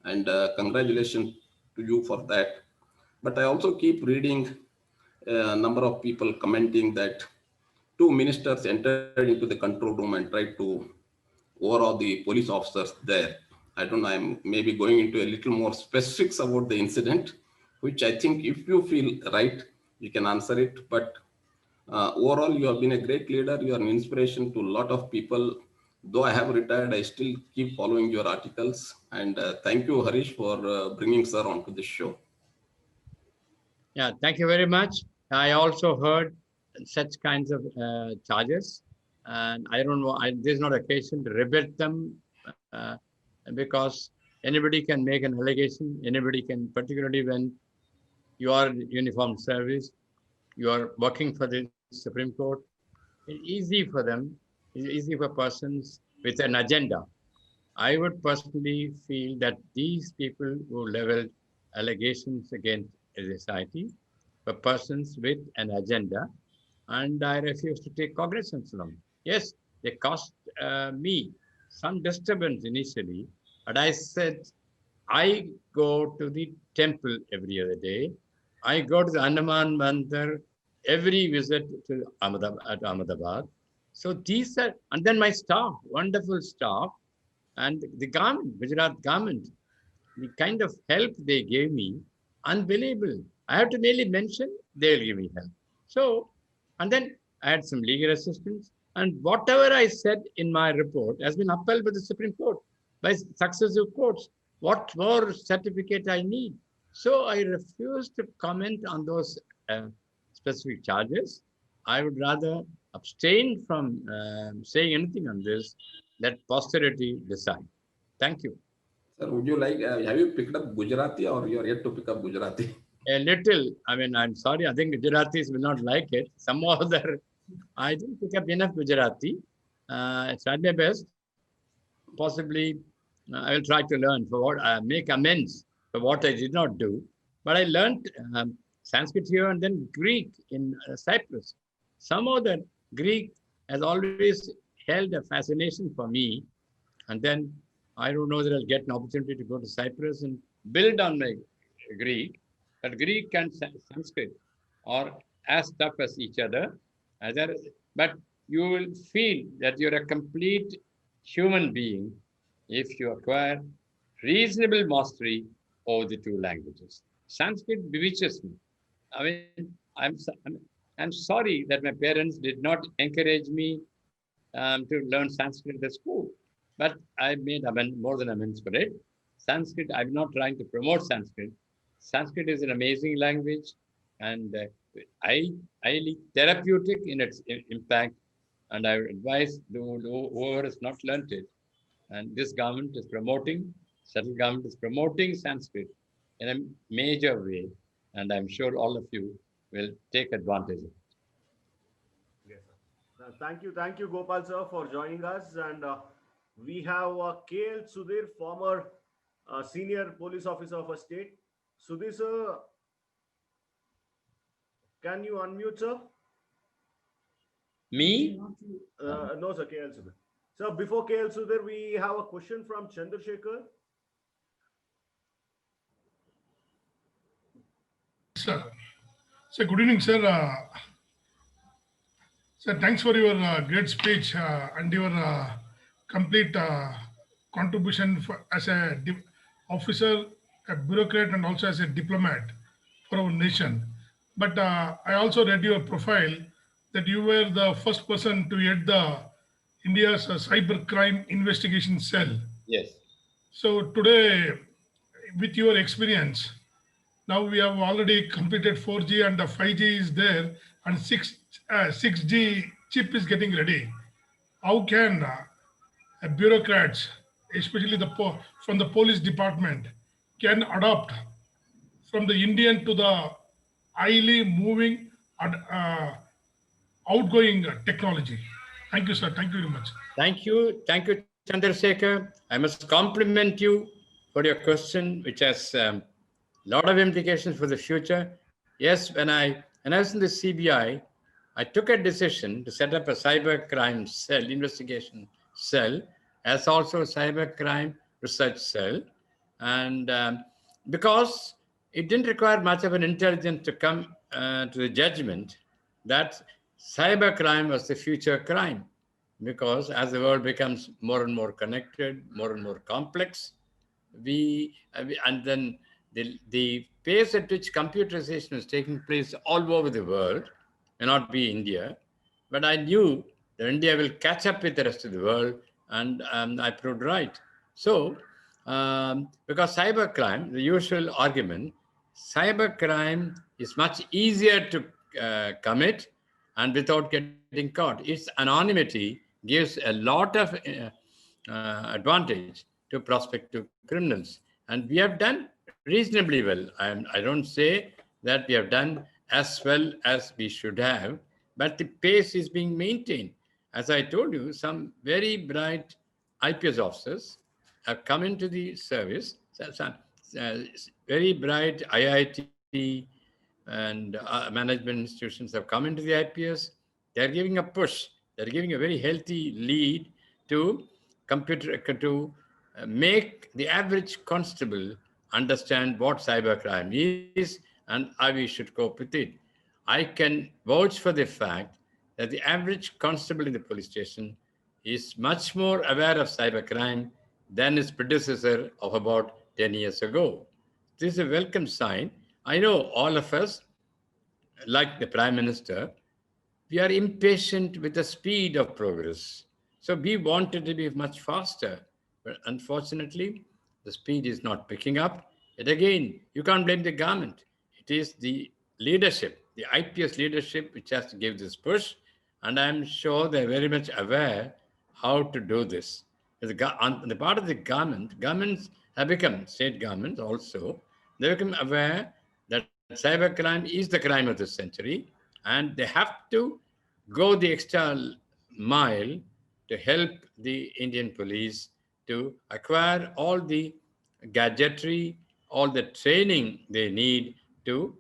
and congratulations to you for that. But I also keep reading a number of people commenting that two ministers entered into the control room and tried to overawe the police officers there. I don't know, I'm maybe going into a little more specifics about the incident, which I think if you feel right, you can answer it. But overall, you have been a great leader. You are an inspiration to a lot of people. Though I have retired, I still keep following your articles. And thank you, Harish, for bringing Sir onto this show. Yeah, thank you very much. I also heard such kinds of charges, and I don't know, there's not occasion to rebut them because anybody can make an allegation, anybody can, particularly when you are in uniformed service, you are working for the Supreme Court, it's easy for them, it's easy for persons with an agenda. I would personally feel that these people who leveled allegations against a society were persons with an agenda, and I refuse to take cognizance of them. Yes, they caused me some disturbance initially, but I said, I go to the temple every other day. I go to the Andaman Mandir every visit to Ahmedabad. So these are, and then my staff, wonderful staff, and the government, Gujarat government, the kind of help they gave me, unbelievable. I have to merely mention, they'll give me help. So, and then I had some legal assistance, and whatever I said in my report has been upheld by the Supreme Court, by successive courts. What more certificate I need? So I refuse to comment on those specific charges. I would rather abstain from saying anything on this. Let posterity decide. Thank you. Sir, would you like, have you picked up Gujarati, or you are yet to pick up Gujarati? A little. I mean, I'm sorry. I think Gujaratis will not like it. Some other. I didn't pick up enough Gujarati. I tried my best. Possibly, I will try to learn for what make amends So what I did not do, but I learned Sanskrit here and then Greek in Cyprus. Somehow that Greek has always held a fascination for me. And then I don't know that I'll get an opportunity to go to Cyprus and build on my Greek. But Greek and Sanskrit are as tough as each other. But you will feel that you're a complete human being if you acquire reasonable mastery over the two languages. Sanskrit bewitches me. I mean, I'm sorry that my parents did not encourage me to learn Sanskrit at the school, but I made more than amends for it. Sanskrit, I'm not trying to promote Sanskrit. Sanskrit is an amazing language and highly therapeutic in its impact. And I would advise whoever has not learnt it. And this government is promoting, central government is promoting Sanskrit in a major way. And I'm sure all of you will take advantage of it. Yes, sir. Thank you, Gopal sir, for joining us. And we have KL Sudhir, former senior police officer of a state. Sudhir sir, can you unmute, sir? Me? No, sir, KL Sudhir. So before KL Sudhir, we have a question from Chandrasekhar. Sir, sir, good evening, sir. Sir, thanks for your great speech and your complete contribution as a officer, a bureaucrat, and also as a diplomat for our nation. But I also read your profile that you were the first person to head the India's cybercrime investigation cell. Yes. So today, with your experience, now we have already completed 4G and the 5G is there and 6G chip is getting ready. How can bureaucrats, especially from the police department, can adopt from the Indian to the highly moving and outgoing technology? Thank you, sir. Thank you very much. Thank you. Thank you, Chandrasekhar. I must compliment you for your question, which has a lot of implications for the future. Yes, when I was in the CBI, I took a decision to set up a cyber crime cell, investigation cell, as also a cyber crime research cell. And because it didn't require much of an intelligence to come to the judgment that cybercrime was the future crime. Because as the world becomes more and more connected, more and more complex, and then the pace at which computerization is taking place all over the world may not be India, but I knew that India will catch up with the rest of the world, and I proved right. So, because cybercrime, the usual argument, cybercrime is much easier to commit and without getting caught. Its anonymity gives a lot of advantage to prospective criminals. And we have done reasonably well. I don't say that we have done as well as we should have, but the pace is being maintained. As I told you, some very bright IPS officers have come into the service, some very bright IIT and management institutions have come into the IPS. They're giving a push. They're giving a very healthy lead to make the average constable understand what cybercrime is and how we should cope with it. I can vouch for the fact that the average constable in the police station is much more aware of cybercrime than his predecessor of about 10 years ago. This is a welcome sign. I know all of us, like the Prime Minister, we are impatient with the speed of progress. So we wanted to be much faster. But unfortunately, the speed is not picking up. Yet again, you can't blame the government. It is the leadership, the IPS leadership, which has to give this push. And I'm sure they're very much aware how to do this. On the part of the governments have become, state governments also, they become aware that cybercrime is the crime of the century, and they have to go the extra mile to help the Indian police to acquire all the gadgetry, all the training they need to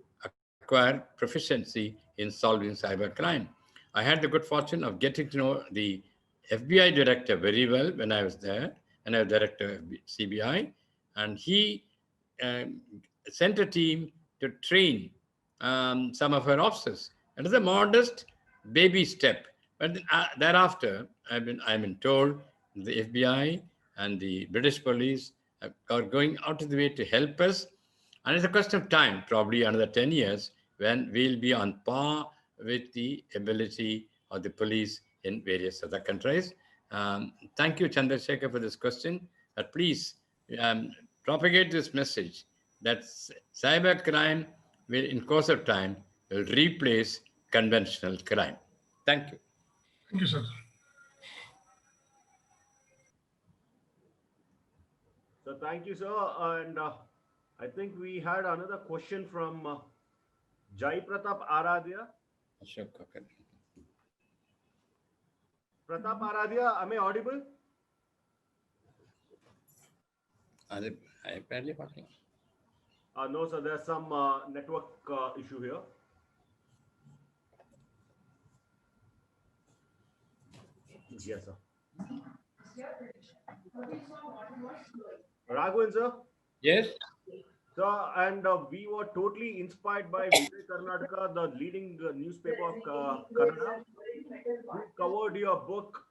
acquire proficiency in solving cybercrime. I had the good fortune of getting to know the FBI director very well when I was there, and I was director of CBI, and he um, sent a team to train some of our officers. It is a modest baby step, but thereafter, I've been told the FBI and the British police are going out of the way to help us, and it's a question of time, probably another 10 years, when we'll be on par with the ability of the police in various other countries. Thank you, Chandrasekhar, for this question. Please um, propagate this message that cybercrime will, in course of time, will replace conventional crime. Thank you. Thank you, sir. So thank you, sir. And I think we had another question from Jai Pratap Aradhya. Ashok Kakar. Pratap Aradhya, am I audible? I barely talking. No, sir. There's some network issue here. Yes, sir. Raghavan, sir. Yes. So, and we were totally inspired by Vijay Karnataka, the leading newspaper of Kannada, who covered your book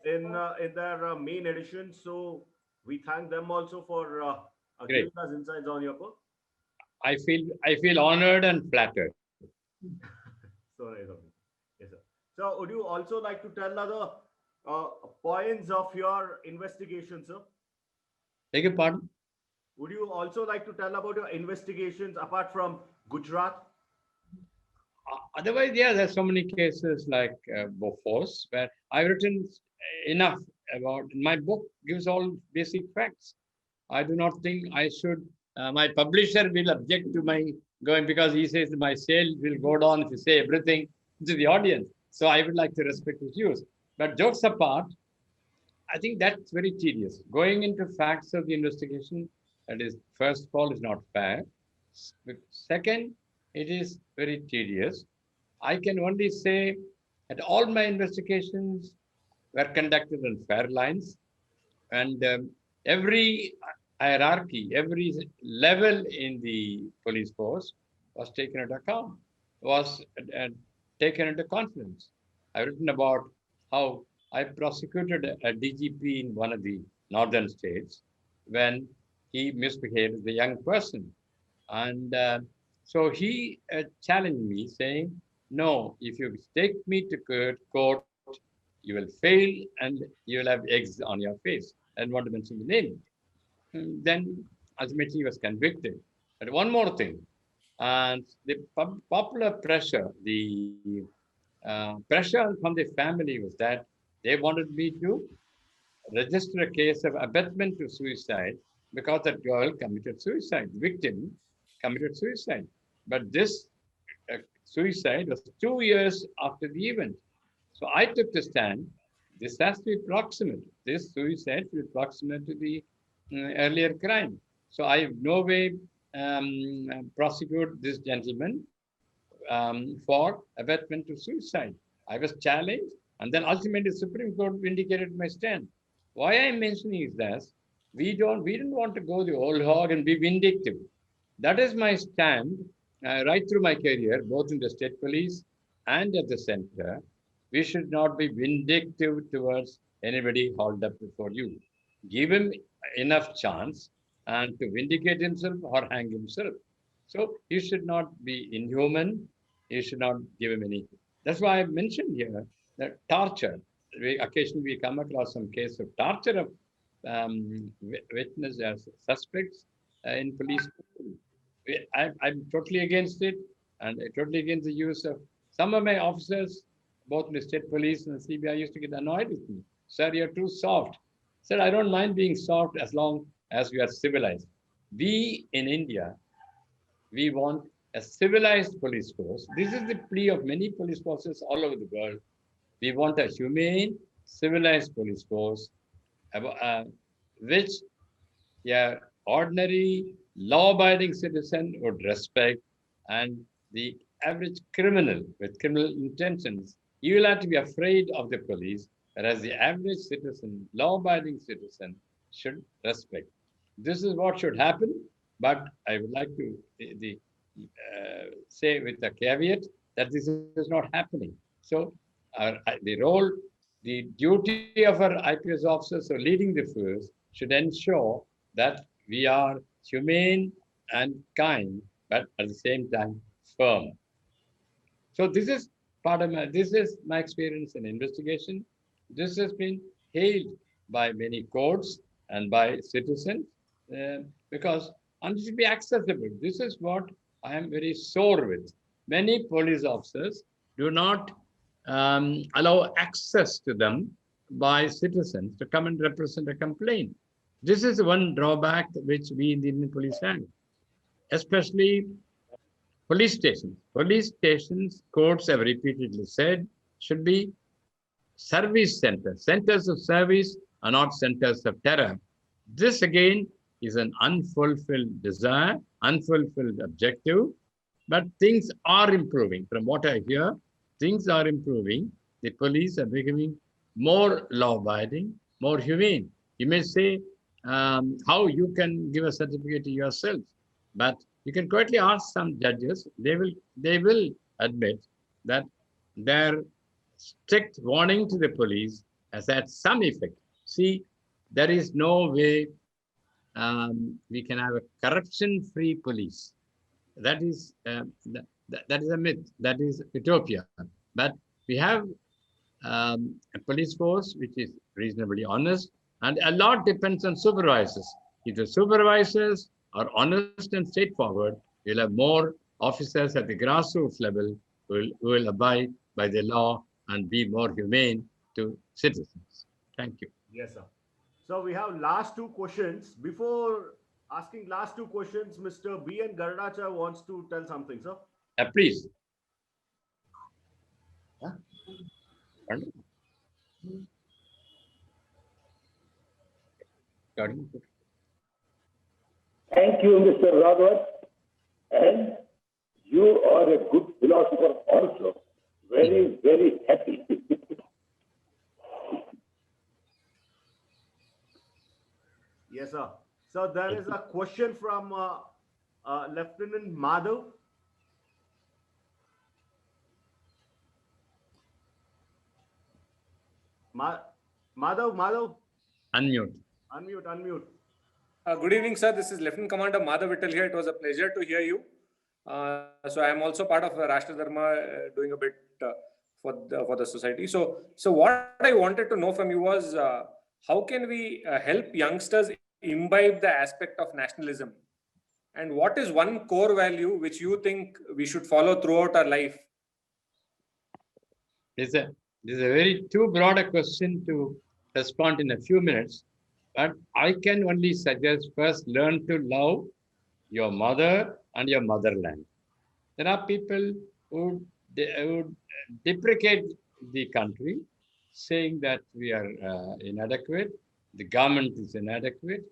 in their main edition. So, we thank them also for Great. giving us insights on your book. I feel honored and flattered. So nice of you. Yes, sir. So, would you also like to tell other points of your investigation, sir? Beg your pardon? Would you also like to tell about your investigations apart from Gujarat? Otherwise, yeah, there's so many cases like Bofors where I've written enough about. My book gives all basic facts. I do not think I should. My publisher will object to my going because he says my sale will go down if you say everything to the audience. So I would like to respect his views. But jokes apart, I think that's very tedious. Going into facts of the investigation, that is, first of all, is not fair. Second, it is very tedious. I can only say that all my investigations were conducted on fair lines, and every hierarchy, every level in the police force was taken into account, was taken into confidence. I've written about how I prosecuted a DGP in one of the northern states when he misbehaved as a young person. And so he challenged me saying, no, if you take me to court, you will fail and you will have eggs on your face. I don't want to mention the name. Then ultimately he was convicted. But one more thing, and the popular pressure, the pressure from the family was that they wanted me to register a case of abetment to suicide because that girl committed suicide. The victim committed suicide. But this suicide was 2 years after the event. So I took the stand. This has to be proximate. This suicide should be proximate to the earlier crime. So I have no way prosecute this gentleman for abetment to suicide. I was challenged, and then ultimately the Supreme Court vindicated my stand. Why I'm mentioning is that we don't want to go the old hog and be vindictive. That is my stand right through my career, both in the state police and at the center. We should not be vindictive towards anybody hauled up before you. Give him enough chance and to vindicate himself or hang himself. So he should not be inhuman. You should not give him any. That's why I mentioned here that torture. Occasionally we come across some case of torture of witness as suspects in police. I'm totally against it, and totally against the use of some of my officers, both in the state police and the CBI, used to get annoyed with me. Sir, you're too soft. Sir, I don't mind being soft as long as we are civilized. We in India, we want a civilized police force. This is the plea of many police forces all over the world. We want a humane, civilized police force, which, yeah, ordinary law-abiding citizen would respect, and the average criminal with criminal intentions, you will have to be afraid of the police, whereas the average citizen, law-abiding citizen, should respect. This is what should happen, but I would like to say with a caveat that this is not happening. So, the role, the duty of our IPS officers who are leading the force should ensure that we are humane and kind, but at the same time firm. So this is my experience in investigation. This has been hailed by many courts and by citizens because and it should be accessible. This is what I am very sore with. Many police officers do not allow access to them by citizens to come and represent a complaint. This is one drawback which we in the Indian police have, especially police stations. Police stations, courts have repeatedly said, should be service centers. Centers of service are not centers of terror. This again is an unfulfilled desire, unfulfilled objective, but things are improving. From what I hear, things are improving. The police are becoming more law-abiding, more humane. You may say how you can give a certificate to yourself, but you can quietly ask some judges. They will admit that their strict warning to the police has had some effect. See, there is no way we can have a corruption-free police. That is that is a myth. That is utopia. But we have a police force which is reasonably honest, and a lot depends on supervisors. If the supervisors are honest and straightforward, you'll have more officers at the grassroots level who will abide by the law and be more humane to citizens. Thank you. Yes, sir. So we have last two questions. Before asking last two questions, Mr. B.N. Gardacha wants to tell something, sir. Please. Thank you, Mr. Raghavan. And you are a good philosopher also. Very, very happy. Yes, sir. So there is a question from Lieutenant Madhav. Madhav, Unmute. unmute. Good evening, sir. This is Lieutenant Commander Madhav Vittal here. It was a pleasure to hear you. So I am also part of Rashtra Dharma, doing a bit for the society. So what I wanted to know from you was how can we help youngsters imbibe the aspect of nationalism, and what is one core value which you think we should follow throughout our life? This is a very too broad a question to respond in a few minutes, but I can only suggest first learn to love your mother and your motherland. There are people who would deprecate the country, saying that we are inadequate, the government is inadequate.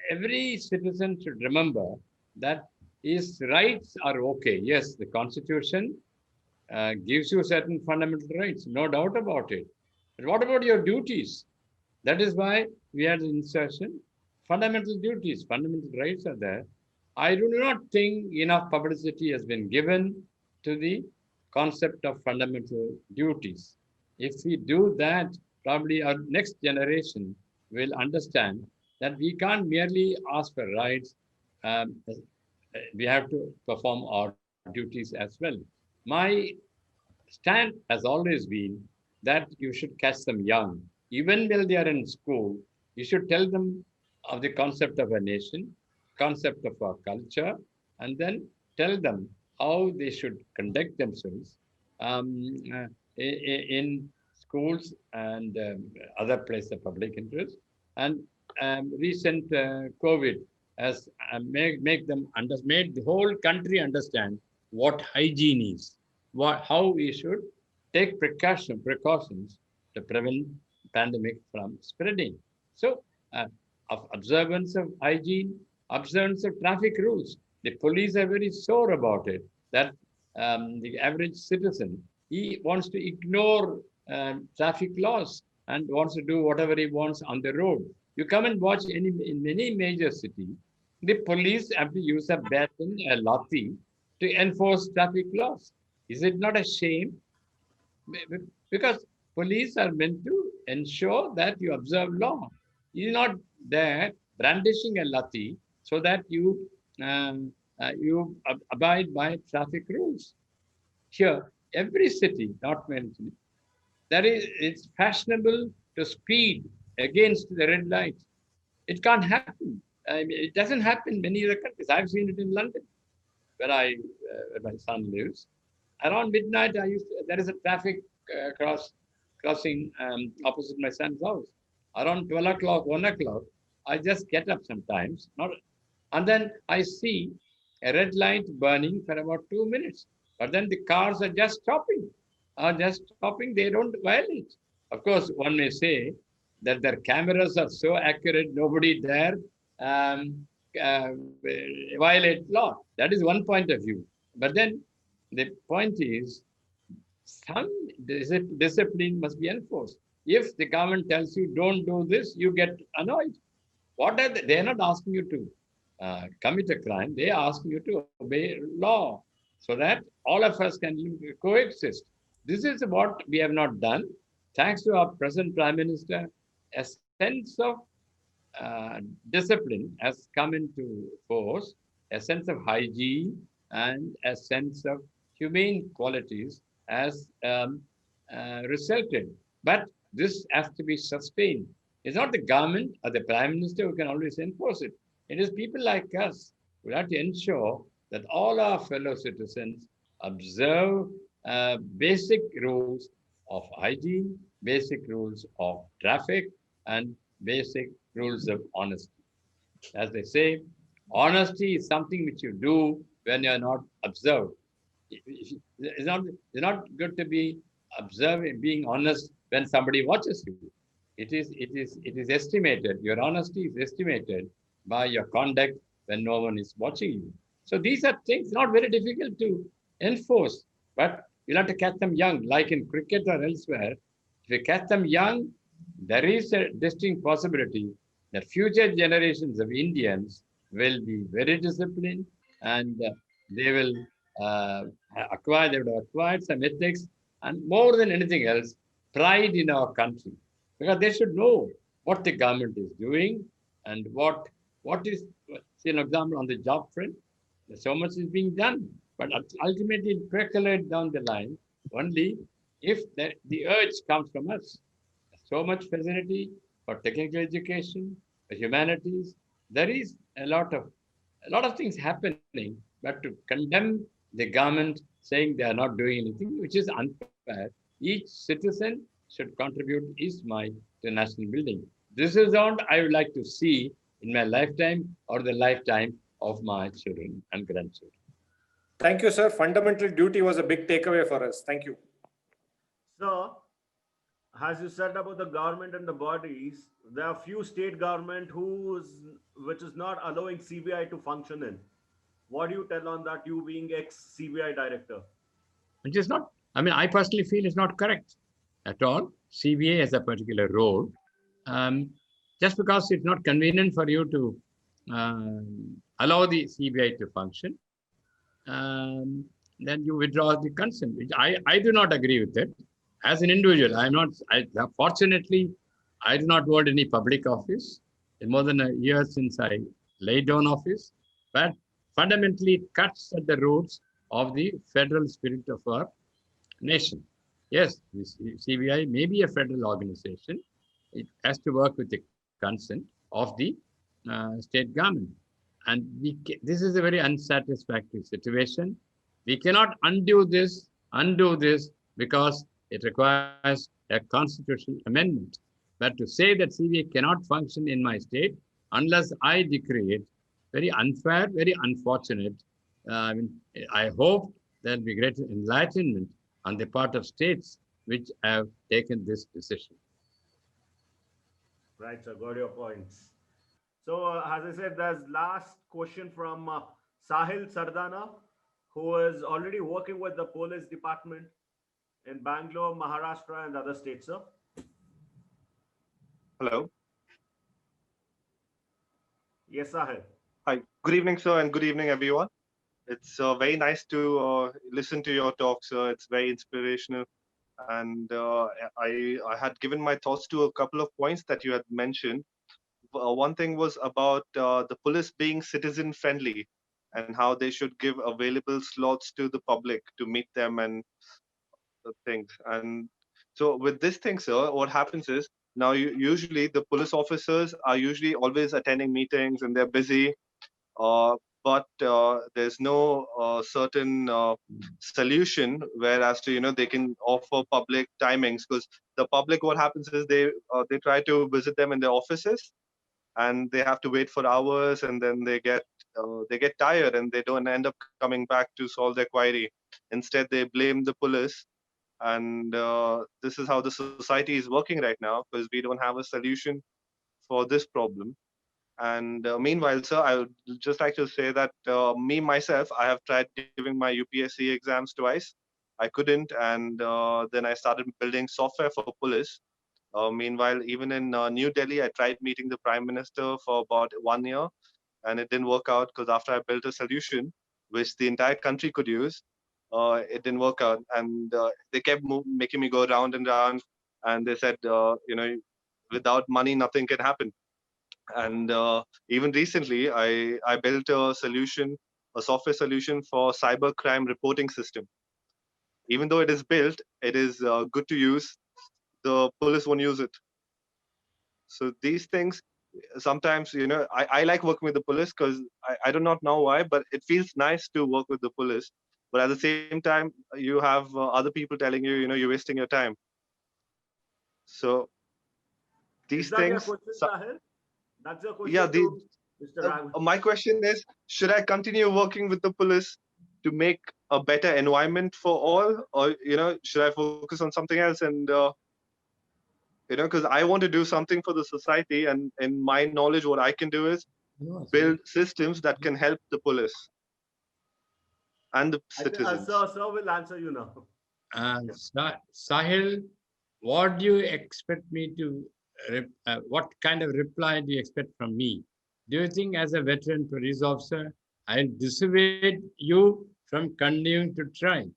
Every citizen should remember that his rights are okay. Yes, the Constitution gives you certain fundamental rights, no doubt about it. But what about your duties? That is why we had an insertion. Fundamental duties, fundamental rights are there. I do not think enough publicity has been given to the concept of fundamental duties. If we do that, probably our next generation will understand that we can't merely ask for rights. We have to perform our duties as well. My stand has always been that you should catch them young. Even while they are in school, you should tell them of the concept of a nation, concept of our culture, and then tell them how they should conduct themselves in schools and other places of public interest. And recent COVID has made the whole country understand what hygiene is, how we should take precautions to prevent pandemic from spreading. So, of observance of hygiene, observance of traffic rules. The police are very sore about it, that the average citizen, he wants to ignore traffic laws and wants to do whatever he wants on the road. You come and watch in many major cities, the police have to use a baton, a lathi, to enforce traffic laws. Is it not a shame? Because police are meant to ensure that you observe law. You're not there brandishing a lathi so that you abide by traffic rules. Here, every city, not mentioned, it's fashionable to speed against the red light. It can't happen. I mean, it doesn't happen in many other countries. I've seen it in London, where my son lives. Around midnight, there is a traffic crossing opposite my son's house. Around 12 o'clock, 1 o'clock, I just get up sometimes, and then I see a red light burning for about 2 minutes. But then the cars are just stopping, they don't violate. Of course, one may say that their cameras are so accurate, nobody there uh, violate law. That is one point of view. But then the point is, some discipline must be enforced. If the government tells you don't do this, you get annoyed. What are they? They're not asking you to commit a crime. They are asking you to obey law so that all of us can coexist. This is what we have not done. Thanks to our present Prime Minister, a sense of discipline has come into force, a sense of hygiene and a sense of humane qualities has resulted. But this has to be sustained. It's not the government or the Prime Minister who can always enforce it. It is people like us who have to ensure that all our fellow citizens observe basic rules of hygiene, basic rules of traffic, and basic rules of honesty. As they say, honesty is something which you do when you're not observed. It's not good to be observing, being honest when somebody watches you. It is estimated. Your honesty is estimated by your conduct when no one is watching you. So these are things not very difficult to enforce, but you'll have to catch them young, like in cricket or elsewhere. If you catch them young, there is a distinct possibility that future generations of Indians will be very disciplined and they will they would have acquired some ethics and more than anything else, pride in our country. Because they should know what the government is doing and what is, say, an example on the job front, so much is being done. But ultimately, it percolates down the line only if the urge comes from us. So much facility for technical education, for humanities. There is a lot of things happening, but to condemn the government saying they are not doing anything, which is unfair. Each citizen should contribute his mite to national building. This is what I would like to see in my lifetime or the lifetime of my children and grandchildren. Thank you, sir. Fundamental duty was a big takeaway for us. Thank you. So, as you said about the government and the bodies, there are few state government which is not allowing CBI to function in. What do you tell on that, you being ex-CBI director? Which is not, I personally feel it's not correct at all. CBI has a particular role. Just because it's not convenient for you to allow the CBI to function, then you withdraw the consent, which I do not agree with it. As an individual, fortunately, I do not hold any public office. It's more than a year since I laid down office, but fundamentally it cuts at the roots of the federal spirit of our nation. Yes, the CBI may be a federal organization. It has to work with the consent of the state government. And this is a very unsatisfactory situation. We cannot undo this because it requires a constitutional amendment. But to say that CBI cannot function in my state unless I decree it, very unfair, very unfortunate. I hope there will be greater enlightenment on the part of states which have taken this decision. Right, sir, got your points. So, as I said, there's last question from Sahil Sardana, who is already working with the police department in Bangalore, Maharashtra, and other states, sir. Hello. Yes, Sahil. Hi. Good evening, sir, and good evening, everyone. It's very nice to listen to your talk, sir. It's very inspirational. And I had given my thoughts to a couple of points that you had mentioned. One thing was about the police being citizen friendly and how they should give available slots to the public to meet them and things. And so with this thing, sir, what happens is now usually the police officers are usually always attending meetings and they're busy, but there's no certain solution whereas to they can offer public timings, because the public, what happens is they try to visit them in their offices and they have to wait for hours, and then they get tired and they don't end up coming back to solve their query. Instead they blame the police, and this is how the society is working right now, because we don't have a solution for this problem. And meanwhile, sir, I would just like to say that me myself, I have tried giving my UPSC exams twice. I couldn't, and then I started building software for police. Meanwhile, even in New Delhi, I tried meeting the Prime Minister for about 1 year, and it didn't work out because after I built a solution which the entire country could use, it didn't work out, and they kept making me go round and round, and they said, without money, nothing can happen. And even recently, I built a solution, a software solution for cyber crime reporting system. Even though it is built, it is good to use. The police won't use it. So these things, sometimes, I like working with the police because I do not know why, but it feels nice to work with the police. But at the same time, you have other people telling you, you're wasting your time. So Is these that your things, question, Sahil? That's your yeah, question to Mr. Raghavan. my question is, should I continue working with the police to make a better environment for all, or should I focus on something else? And because I want to do something for the society, and in my knowledge, what I can do is build systems that can help the police and the citizens. Sir will answer you now. Sahil, what do you expect me to, what kind of reply do you expect from me? Do you think as a veteran police officer, I'll dissuade you from continuing to try?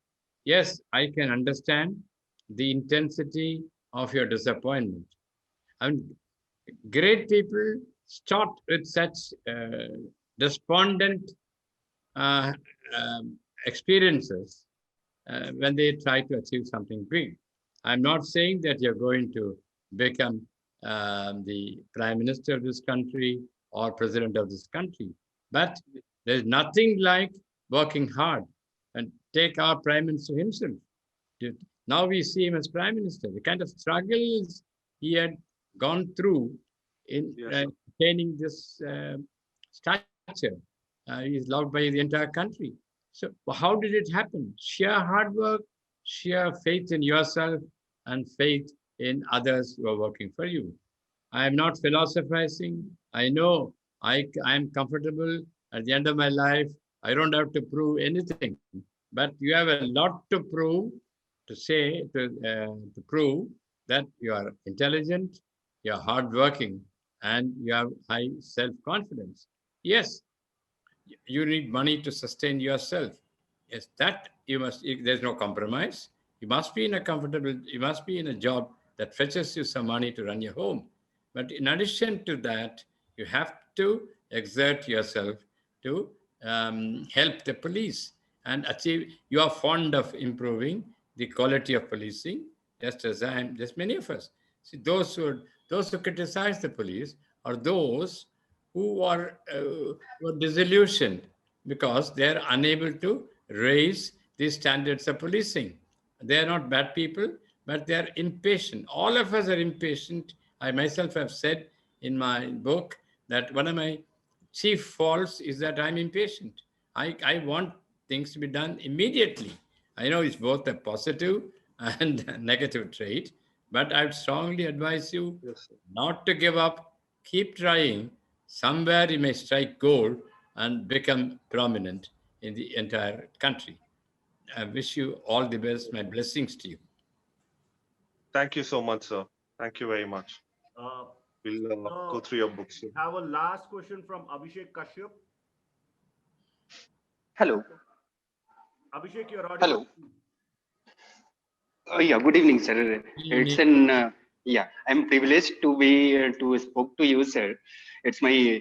Yes, I can understand the intensity of your disappointment. And great people start with such despondent uh, experiences when they try to achieve something big. I'm not saying that you're going to become the prime minister of this country or president of this country, but there's nothing like working hard. And take our prime minister himself. Now we see him as prime minister. The kind of struggles he had gone through in attaining this stature. He is loved by the entire country. So how did it happen? Sheer hard work, sheer faith in yourself, and faith in others who are working for you. I am not philosophizing. I know I am comfortable at the end of my life. I don't have to prove anything. But you have a lot to prove, to prove that you are intelligent, you are hardworking, and you have high self-confidence. Yes, you need money to sustain yourself. Yes, that you must, there's no compromise. You must be in a you must be in a job that fetches you some money to run your home. But in addition to that, you have to exert yourself to help the police and achieve. You are fond of improving the quality of policing, just as I am, just many of us. See, those who criticize the police are those who are disillusioned because they are unable to raise the standards of policing. They are not bad people, but they are impatient. All of us are impatient. I myself have said in my book that one of my chief faults is that I'm impatient. I want things to be done immediately. I know it's both a positive and a negative trait, but I would strongly advise you not to give up. Keep trying, somewhere he may strike gold and become prominent in the entire country. I wish you all the best. My blessings to you. Thank you so much, sir. Thank you very much. Uh, We'll go so through your books. we have a last question from Abhishek Kashyap. Hello. Abhishek, you're audible. Hello. Yeah, good evening, sir. It's an I'm privileged to be to spoke to you, sir. It's my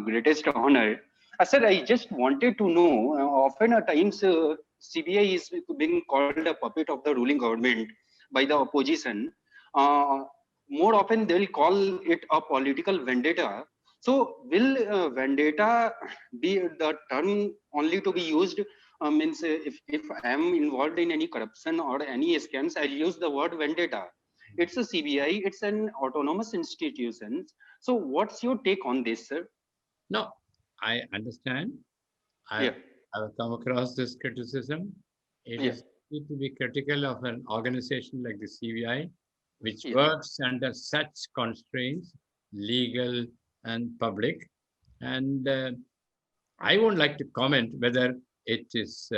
greatest honor. Sir, I just wanted to know. Often at times, CBI is being called a puppet of the ruling government by the opposition. More often, they will call it a political vendetta. So, will vendetta be the term only to be used? Means if I am involved in any corruption or any scams, I'll use the word vendetta. It's a CBI, it's an autonomous institution. So what's your take on this, sir? No, I understand. I've come across this criticism. It is easy to be critical of an organization like the CBI, which works under such constraints, legal and public. And I won't like to comment whether it is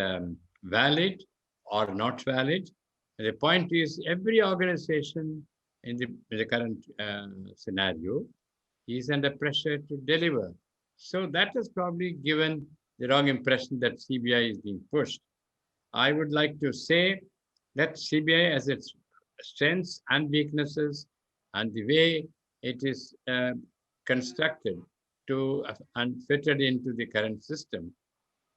valid or not valid. The point is, every organization in the current scenario is under pressure to deliver. So that has probably given the wrong impression that CBI is being pushed. I would like to say that CBI has its strengths and weaknesses, and the way it is constructed to and fitted into the current system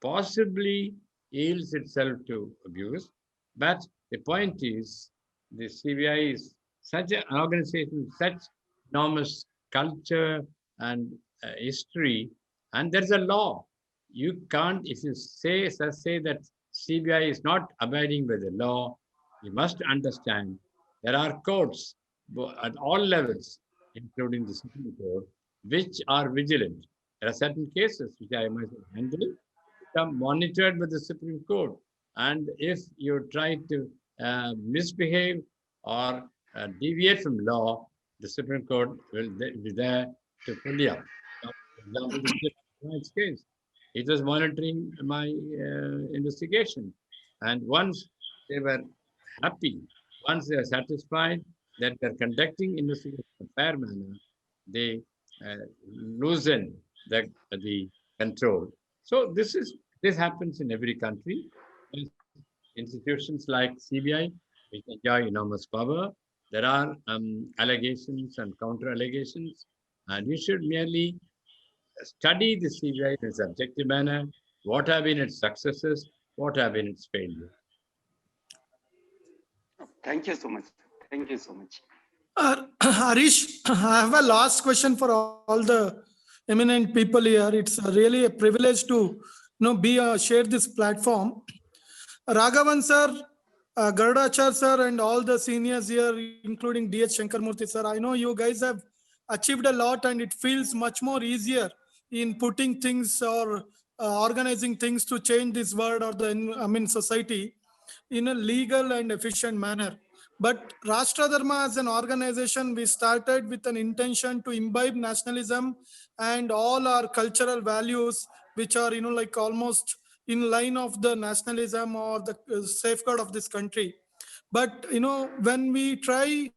possibly yields itself to abuse. But the point is, the CBI is such an organization, such enormous culture and history, and there's a law. You can't, if you say that CBI is not abiding by the law, you must understand there are courts at all levels, including the Supreme Court, which are vigilant. There are certain cases which I must handle, become monitored by the Supreme Court. And if you try to misbehave or deviate from law, the Supreme Court will be there to pull you up. For example, the case, it was monitoring my investigation. And once they were happy, once they are satisfied that they're conducting investigation in a fair manner, they loosen the control. So this happens in every country. Institutions like CBI, which enjoy enormous power, there are allegations and counter allegations, and you should merely study the CBI in a subjective manner. What have been its successes? What have been its failures? Thank you so much. Thank you so much. Harish, I have a last question for all the eminent people here. It's really a privilege to share this platform. Raghavan sir, Godhra sir, and all the seniors here, including D.H. Shankarmurthy sir, I know you guys have achieved a lot, and it feels much more easier in putting things or organizing things to change this world or the society in a legal and efficient manner. But Rashtra Dharma as an organization, we started with an intention to imbibe nationalism and all our cultural values, which are, like almost in line of the nationalism or the safeguard of this country. But, when we try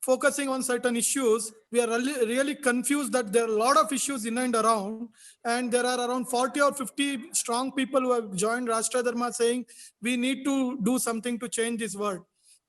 focusing on certain issues, we are really confused that there are a lot of issues in and around, and there are around 40 or 50 strong people who have joined Rashtra Dharma saying we need to do something to change this world.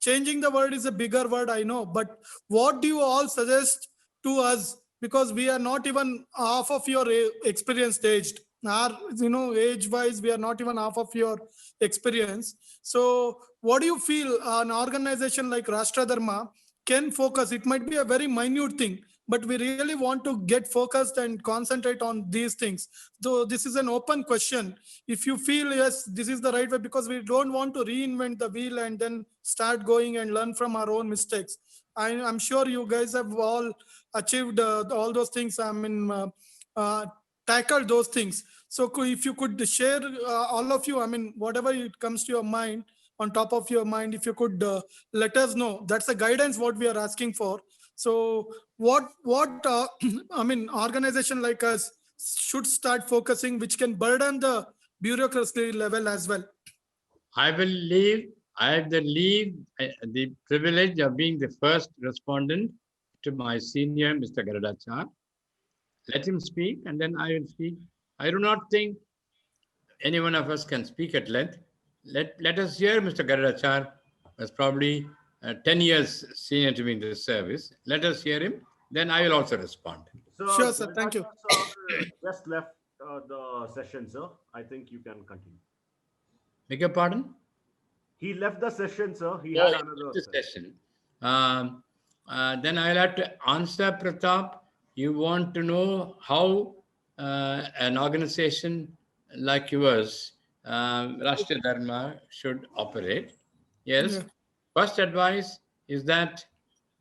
Changing the world is a bigger word, I know, but what do you all suggest to us? Because we are not even half of your experience aged. Age-wise, we are not even half of your experience. So what do you feel an organization like Rashtra Dharma can focus? It might be a very minute thing, but we really want to get focused and concentrate on these things. So this is an open question. If you feel, yes, this is the right way, because we don't want to reinvent the wheel and then start going and learn from our own mistakes. I'm sure you guys have all achieved all those things. Tackled those things. So if you could share, all of you, whatever it comes to your mind, on top of your mind, if you could let us know. That's the guidance what we are asking for. So what I mean, organization like us should start focusing, which can burden the bureaucracy level as well. I have the privilege of being the first respondent to my senior, Mr. Garadachar. Let him speak, and then I will speak. I do not think any one of us can speak at length. Let us hear Mr. Garadachar, was probably 10 years senior to me in this service. Let us hear him, then I will also respond. So, Sure, sir. Thank you. Sir just left the session, sir. I think you can continue. Beg your pardon? He left the session, sir. He Oh, had another session. Then I'll have to answer, Pratap. You want to know how an organization like yours, Rashtriya Dharma, should operate. Yes. Yeah. First advice is that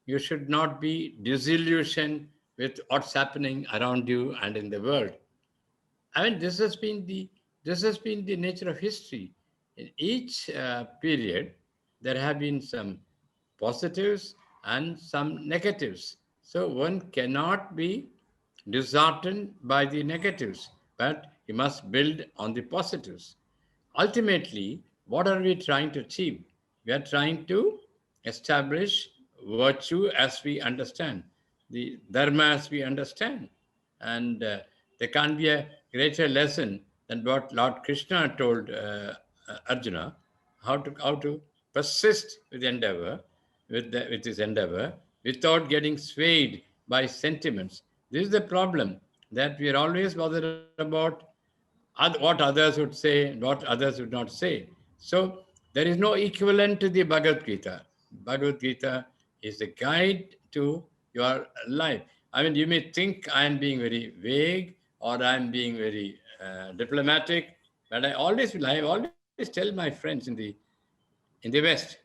you should not be disillusioned with what's happening around you and in the world. I mean, this has been the nature of history. In each period, there have been some positives and some negatives. So one cannot be disheartened by the negatives, but you must build on the positives. Ultimately, what are we trying to achieve? We are trying to establish virtue as we understand, the dharma as we understand. And there can't be a greater lesson than what Lord Krishna told Arjuna, how to persist with endeavor, with his endeavor, without getting swayed by sentiments. This is the problem, that we are always bothered about what others would say, what others would not say. So there is no equivalent to the Bhagavad Gita. Bhagavad Gita is the guide to your life. I mean, you may think I am being very vague or I am being very diplomatic, but I always tell my friends in the West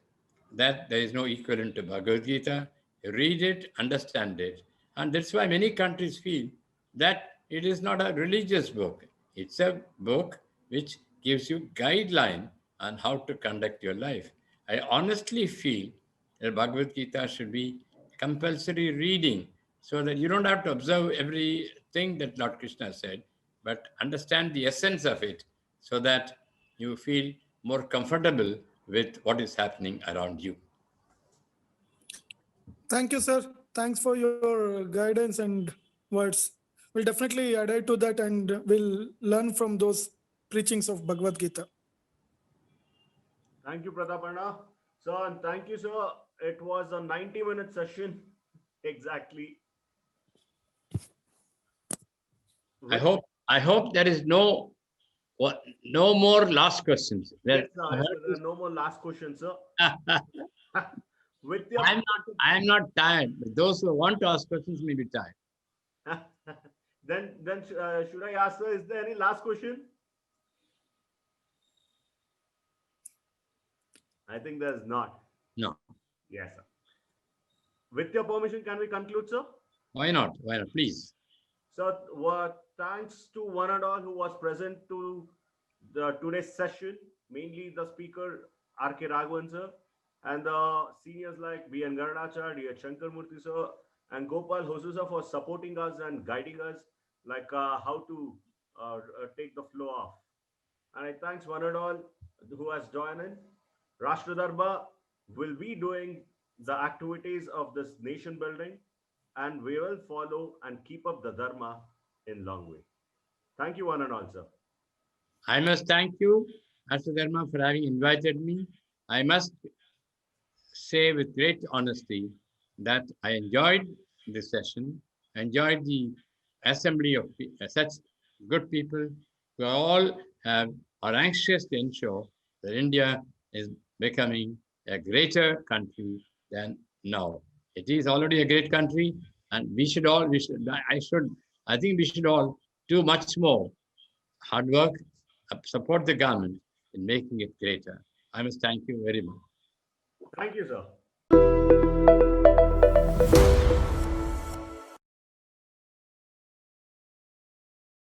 that there is no equivalent to Bhagavad Gita. You read it, understand it. And that's why many countries feel that it is not a religious book. It's a book which gives you guideline on how to conduct your life. I honestly feel that Bhagavad Gita should be compulsory reading so that you don't have to observe everything that Lord Krishna said, but understand the essence of it so that you feel more comfortable with what is happening around you. Thank you, sir. Thanks for your guidance and words. We'll definitely adhere to that and we'll learn from those preachings of Bhagavad Gita. Thank you, Prataparna. Sir, and thank you, sir. It was a 90-minute session. Exactly. I hope there is no more last questions. Yes, sir. There are no more last questions, sir. With your I am not tired. But those who want to ask questions may be tired. then should I ask, sir, is there any last question? I think there's not. No. Yes, sir. With your permission, can we conclude, sir? Why not? Why not? Please. So, thanks to one and all who was present to today's session, mainly the speaker RK Raghavan Sir, and the seniors like B.N. Garadachar, D.H. Shankarmurthy Sir, and Gopal Hosusa for supporting us and guiding us like how to take the flow off. And I thanks one and all who has joined in. Rashtra Dharma will be doing the activities of this nation building, and we will follow and keep up the Dharma in long way. Thank you one and all, sir. I must thank you, Rashtra Dharma, for having invited me. I must say with great honesty that I enjoyed this session, enjoyed the assembly of such good people who all are anxious to ensure that India is becoming a greater country than now. It is already a great country, and I think we should all do much more hard work, support the government in making it greater. I must thank you very much. Thank you, sir.